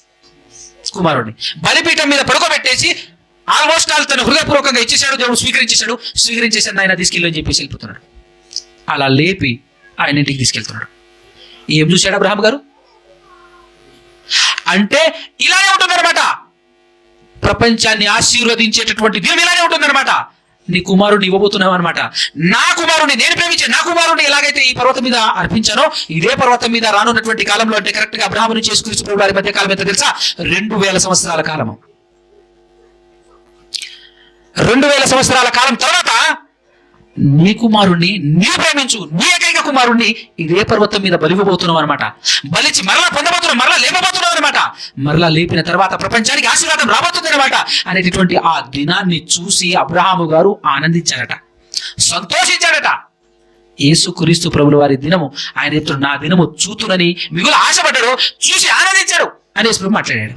కుమారుడిని బలిపీఠం మీద పడుకోబెట్టేసి ఆల్మోస్ట్ తను హృదయపూర్వకంగా ఇచ్చేశాడు. దేవుడు స్వీకరించేశాడు. ఆయన తీసుకెళ్ళని చెప్పేసి వెళ్ళిపోతున్నాడు. అలా లేపి ఆయన ఇంటికి తీసుకెళ్తున్నాడు. ఏం చూశాడు అబ్రహాం గారు? అంటే ఇలానే ఉంటుందన్నమాట. ప్రపంచాన్ని ఆశీర్వదించేటటువంటి దినం ఇలానే ఉంటుందన్నమాట. నీ కుమారుడిని ఇవ్వబోతున్నావు అనమాట. నా కుమారుడిని, నేను ప్రేమించే నా కుమారుడిని ఎలాగైతే ఈ పర్వతం మీద అర్పించానో ఇదే పర్వతం మీద రానున్నటువంటి కాలంలో, అంటే కరెక్ట్ గా అబ్రహాము నుంచి యేసుక్రీస్తు ప్రభువు వారి మధ్య కాలం ఎంత తెలుసా? 2000 సంవత్సరాల కాలము. 2000 సంవత్సరాల కాలం తర్వాత నీ కుమారుణ్ణి నీవు ప్రేమించు, నీ ఏకైక కుమారుణ్ణి ఇదే పర్వతం మీద బలివ్వబోతున్నావు అనమాట. బలిచి మరలా పొందబోతున్నావు, మరలా లేపబోతున్నావు అనమాట. మరలా లేపిన తర్వాత ప్రపంచానికి ఆశీర్వాదం రాబోతుంది అనమాట అనేటటువంటి ఆ దినాన్ని చూసి అబ్రహాము గారు ఆనందించాడట, సంతోషించాడట. యేసుక్రీస్తు ప్రభుల వారి దినము, ఆయన ఎప్పుడు నా దినము చూతునని మిగులు ఆశపడ్డాడు, చూసి ఆనందించాడు అనేసి మాట్లాడాడు.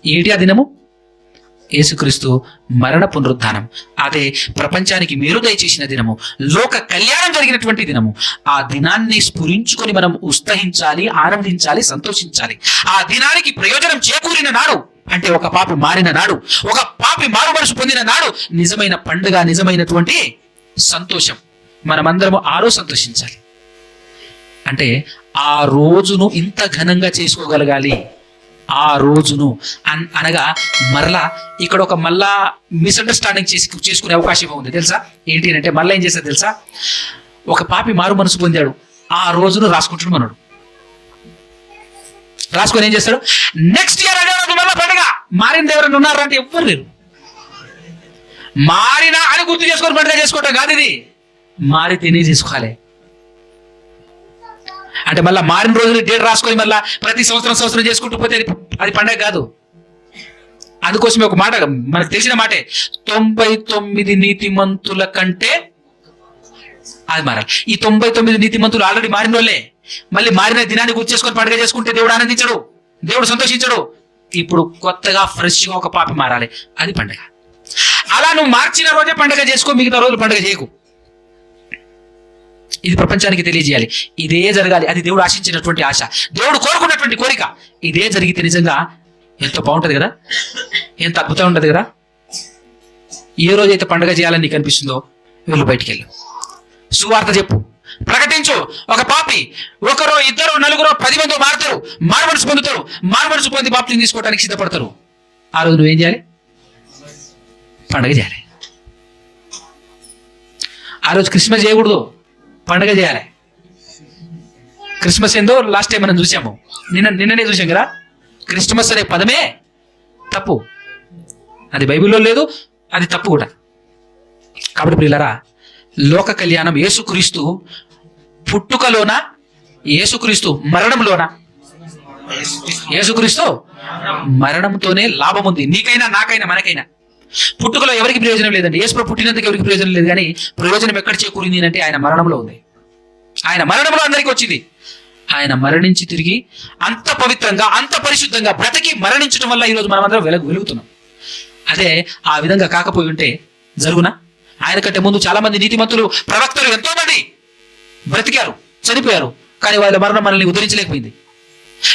ఏంటి ఆ దినము? యేసుక్రీస్తు మరణ పునరుద్ధానం. అదే ప్రపంచానికి మేలు దయచేసిన దినము, లోక కళ్యాణం జరిగినటువంటి దినము. ఆ దినాన్ని స్ఫురించుకొని మనం ఉత్సహించాలి, ఆనందించాలి, సంతోషించాలి. ఆ దినానికి ప్రయోజనం చేకూరిన నాడు, అంటే ఒక పాపి మారిన నాడు, ఒక పాపి మారు మనసు పొందిన నాడు నిజమైన పండుగ, నిజమైనటువంటి సంతోషం. మనమందరము ఆ రోజు సంతోషించాలి. అంటే ఆ రోజును ఇంత ఘనంగా చేసుకోగలగాలి. ఆ రోజును అనగా మరలా ఇక్కడ ఒక మళ్ళా మిస్అండర్స్టాండింగ్ చేసుకునే అవకాశం ఉంది తెలుసా? ఏంటి అంటే మళ్ళీ ఏం చేస్తారు తెలుసా? ఒక పాపి మారు మనసు పొందాడు, ఆ రోజును రాసుకుంటాడు మనోడు. రాసుకొని ఏం చేస్తాడు? నెక్స్ట్ ఇయర్ అదే రోజు మళ్ళీ పండుగ. మారింది ఎవరైనా ఉన్నారా అంటే ఎవ్వరు లేరు. మారినా అని గుర్తు చేసుకొని పండుగ చేసుకోవటం కాదు ఇది. మారి తిని చేసుకోవాలి. అంటే మళ్ళీ మారిన రోజులు డేట్ రాసుకొని మళ్ళీ ప్రతి సంవత్సరం చేసుకుంటూ పోతే అది పండగ కాదు. అందుకోసమే ఒక మాట మనకు తెలిసిన మాటే, 99 నీతిమంతుల కంటే అది మారాలి. ఈ 99 నీతిమంతులు ఆల్రెడీ మారిన వాళ్ళే. మళ్ళీ మారిన దినాన్ని గుర్తు చేసుకొని పండుగ చేసుకుంటే దేవుడు ఆనందించడు, దేవుడు సంతోషించడు. ఇప్పుడు కొత్తగా ఫ్రెష్గా ఒక పాపి మారాలి, అది పండుగ. అలా నువ్వు మార్చిన రోజే పండుగ చేసుకో, మిగతా రోజులు పండుగ చేయకు. ఇది ప్రపంచానికి తెలియజేయాలి. ఇదే జరగాలి, అది దేవుడు ఆశించినటువంటి ఆశ, దేవుడు కోరుకున్నటువంటి కోరిక. ఇదే జరిగితే నిజంగా ఎంతో బాగుంటుంది కదా, ఎంత అద్భుతంగా ఉంటుంది కదా. ఏ రోజైతే పండుగ చేయాలని నీకు అనిపిస్తుందో వీళ్ళు బయటికి వెళ్ళు, సువార్త చెప్పు, ప్రకటించు. ఒక పాపి ఒకరో ఇద్దరు నలుగురో 10 మంది మారుతారు, మారుమనసు పొందుతారు. మారుమనసు పొంది బాప్తిజం తీసుకోవడానికి సిద్ధపడతారు. ఆ రోజు నువ్వేం చేయాలి? పండుగ చేయాలి. ఆ రోజు క్రిస్మస్ చేయకూడదు, పండుగ చేయాలి. క్రిస్మస్ ఏందో లాస్ట్ టైం మనం చూసాము, నిన్ననే చూసాం కదా. క్రిస్మస్ అనే పదమే తప్పు, అది బైబిల్లో లేదు, అది తప్పు కూడా. కాబట్టి ప్రియులారా, లోక కళ్యాణం యేసుక్రీస్తు పుట్టుకలోన, యేసుక్రీస్తు మరణంలోన. యేసుక్రీస్తు మరణంతోనే లాభం ఉంది, నీకైనా నాకైనా మనకైనా. పుట్టుకలో ఎవరికి ప్రయోజనం లేదండి. యేసు పుట్టినందుకు ఎవరికి ప్రయోజనం లేదు, కానీ ప్రయోజనం ఎక్కడ చేకూరింది అంటే ఆయన మరణంలో ఉంది. ఆయన మరణంలో అందరికీ వచ్చింది. ఆయన మరణించి తిరిగి అంత పవిత్రంగా, అంత పరిశుద్ధంగా బ్రతికి మరణించడం వల్ల ఈరోజు మనమందరం వెలుగుతున్నాం. అదే ఆ విధంగా కాకపోయి ఉంటే జరుగునా? ఆయన కంటే ముందు చాలా మంది నీతిమంతులు, ప్రవక్తలు ఎంతో మంది బ్రతికారు, చనిపోయారు, కానీ వాళ్ళ మరణం మనల్ని ఉద్ధరించలేకపోయింది.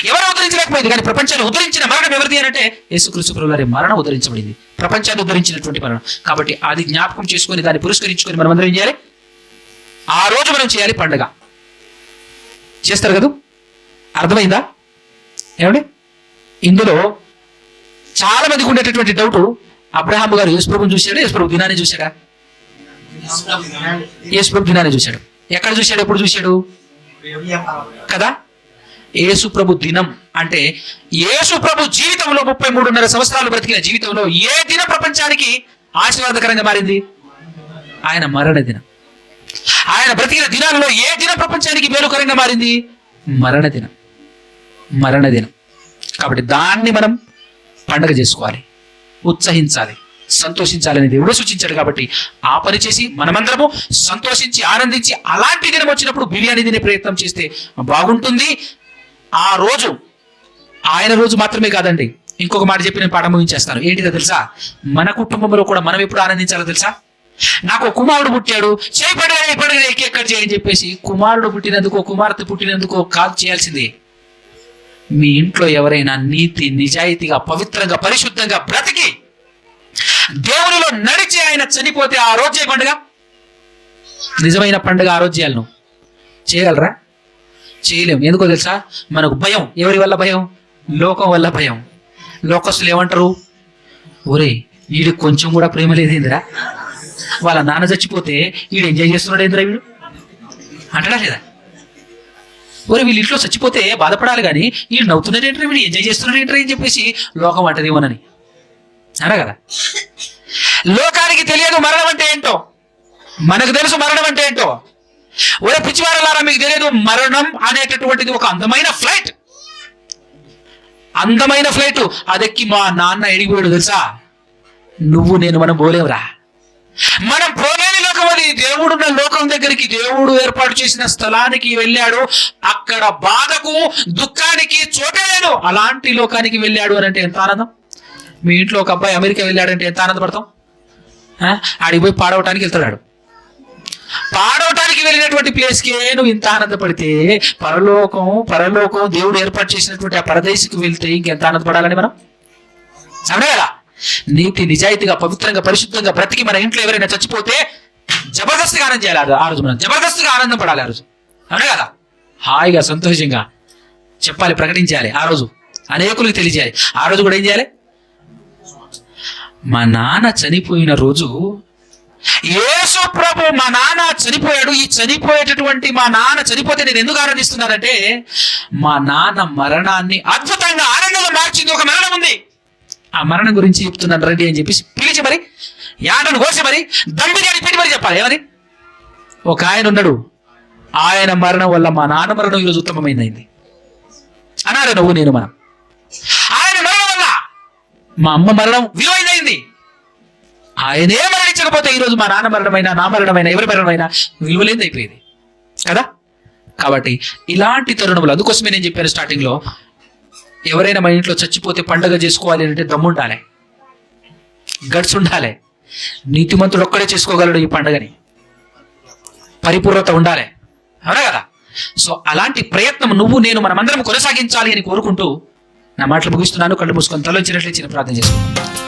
ఎవరు ఉద్ధరించలేకపోయింది, కానీ ప్రపంచాన్ని ఉద్ధరించిన మరణం ఎవరిది అంటే యేసుక్రీస్తు ప్రభువు వారి మరణం ఉద్ధరించబడింది, ప్రపంచాన్ని ఉద్ధరించినటువంటి మరణం. కాబట్టి అది జ్ఞాపకం చేసుకొని, దాన్ని పురస్కరించుకొని మనం అందరం ఏం చేయాలి? ఆ రోజు మనం చేయాలి పండుగ. చేస్తారు కదా, అర్థమైందా? ఏమండి, ఇందులో చాలా మందికి ఉండేటటువంటి డౌట్, అబ్రహాము గారు యేసుప్రభుని చూశాడు, యేసుప్రభు దినాన్ని చూశాడా? యేసుప్రభు దినాన్ని చూశాడు. ఎక్కడ చూశాడు, ఎప్పుడు చూశాడు కదా? యేసుప్రభు దినం అంటే యేసుప్రభు జీవితంలో 33.5 సంవత్సరాలు బ్రతికిన జీవితంలో ఏ దిన ప్రపంచానికి ఆశీర్వాదకరంగా మారింది? ఆయన మరణ దినం. ఆయన బ్రతికిన దినాల్లో ఏ దిన ప్రపంచానికి మేలుకరంగా మారింది? మరణ దినం. మరణ దినం. కాబట్టి దాన్ని మనం పండగ చేసుకోవాలి, ఉత్సహించాలి, సంతోషించాలని దేవుడు సూచించాడు. కాబట్టి ఆ పని చేసి మనమందరము సంతోషించి ఆనందించి, అలాంటి దినం వచ్చినప్పుడు బిర్యానీ తినే ప్రయత్నం చేస్తే బాగుంటుంది. ఆ రోజు ఆయన రోజు మాత్రమే కాదండి, ఇంకొక మాట చెప్పి నేను పాఠం ముగించేస్తాను. ఏంటిదో తెలుసా? మన కుటుంబంలో కూడా మనం ఎప్పుడు ఆనందించాలో తెలుసా? నాకు కుమారుడు పుట్టాడు, చేయి పండుగ ఎక్కడ చేయని చెప్పేసి కుమారుడు పుట్టినందుకో కుమార్తె పుట్టినందుకో కాదు చేయాల్సింది. మీ ఇంట్లో ఎవరైనా నీతి నిజాయితీగా పవిత్రంగా పరిశుద్ధంగా బ్రతికి దేవునిలో నడిచి ఆయన చనిపోతే ఆ రోజే పండుగ, నిజమైన పండుగ ఆ రోజు చేయాలి. నువ్వు చేయగలరా? చేయలేము. ఎందుకో తెలుసా? మనకు భయం. ఎవరి వల్ల భయం? లోకం వల్ల భయం. లోకస్తులు ఏమంటారు? ఒరే వీడికి కొంచెం కూడా ప్రేమ లేదేందిరా, వాళ్ళ నాన్న చచ్చిపోతే వీడు ఎంజాయ్ చేస్తున్నాడు ఏందిరా వీడు అంటాడా లేదా? ఒరే వీళ్ళు ఇంట్లో చచ్చిపోతే బాధపడాలి కానీ వీడు నవ్వుతున్నాడు ఏంటరా, వీడు ఎంజాయ్ చేస్తున్నాడు ఏంటరా అని చెప్పేసి లోకం అంటదేమోనని అనా కదా? లోకానికి తెలియదు మరణం అంటే ఏంటో, మనకు తెలుసు మరణం అంటే ఏంటో. ఒరే పిచ్చివారలారా, మీకు తెలియదు మరణం అనేటటువంటిది ఒక అందమైన ఫ్లైట్, అందమైన ఫ్లైట్. అదెక్కి మా నాన్న ఎడిగిపోయాడు తెలుసా? నువ్వు నేను మనం పోలేవురా. మనం పోలేని లోకం అది. దేవుడున్న లోకం దగ్గరికి, దేవుడు ఏర్పాటు చేసిన స్థలానికి వెళ్ళాడు. అక్కడ బాధకు దుఃఖానికి చోటే లేదు. అలాంటి లోకానికి వెళ్ళాడు అని అంటే ఎంత ఆనందం. మీ ఇంట్లో ఒక అబ్బాయి అమెరికా వెళ్ళాడంటే ఎంత ఆనందపడతాం. ఆడికి పోయి పాడవటానికి వెళ్తాడు. పాడవటానికి వెళ్ళినటువంటి ప్లేస్కే నువ్వు ఇంత ఆనందపడితే పరలోకం దేవుడు ఏర్పాటు చేసినటువంటి ఆ పరదేశికి వెళ్తే ఇంకెంత ఆనందపడాలని మనం. అవునా కదా? నీతి నిజాయితీగా పవిత్రంగా పరిశుద్ధంగా బ్రతికి మన ఇంట్లో ఎవరైనా చచ్చిపోతే జబర్దస్తిగా ఆనందం చేయాలి. ఆ రోజు మనం జబర్దస్తిగా ఆనందం పడాలి. ఆ రోజు అవునా కదా? హాయిగా సంతోషంగా చెప్పాలి, ప్రకటించాలి. ఆ రోజు అనేకులకు తెలియజేయాలి. ఆ రోజు కూడా ఏం చేయాలి? మా నాన్న చనిపోయిన రోజు, యేసు ప్రభు మా నాన్న చనిపోయాడు. ఈ చనిపోయేటటువంటి మా నాన్న చనిపోతే నేను ఎందుకు ఆనందిస్తున్నానంటే మా నాన్న మరణాన్ని అద్భుతంగా ఆనందంగా మార్చింది ఒక మరణం ఉంది. ఆ మరణం గురించి చెప్తున్నాను రండి అని చెప్పేసి పిలిచి మరి యాటను కోసి మరి దమ్ బిర్యానీ పెట్టి మరి చెప్పాలి ఏమని? ఒక ఆయన ఉన్నాడు, ఆయన మరణం వల్ల మా నాన్న మరణం ఈరోజు ఉత్తమమైంది అన్నారు నువ్వు నేను మనం. ఆయన మరణం వల్ల మా అమ్మ మరణం విలువైందైంది. ఆయనే మరణించకపోతే ఈరోజు మా నాన్న మరణమైనా నా మరణమైనా ఎవరి మరణమైనా విలువలేనిది అయిపోయేది కదా. కాబట్టి ఇలాంటి తరుణములు, అందుకోసమే నేను చెప్పాను స్టార్టింగ్లో, ఎవరైనా మన ఇంట్లో చచ్చిపోతే పండగ చేసుకోవాలి అంటే దమ్ము ఉండాలి, గట్స్ ఉండాలి. నీతిమంతుడు ఒక్కడే చేసుకోగలడు ఈ పండుగని, పరిపూర్ణత ఉండాలి, అవునా కదా. సో అలాంటి ప్రయత్నం నువ్వు నేను మనమందరం కొనసాగించాలి అని కోరుకుంటూ నా మాటలు ముగిస్తున్నాను. కళ్ళు మూసుకొని తలొచ్చినట్లే చిన్న ప్రార్థన చేసుకుంటాను.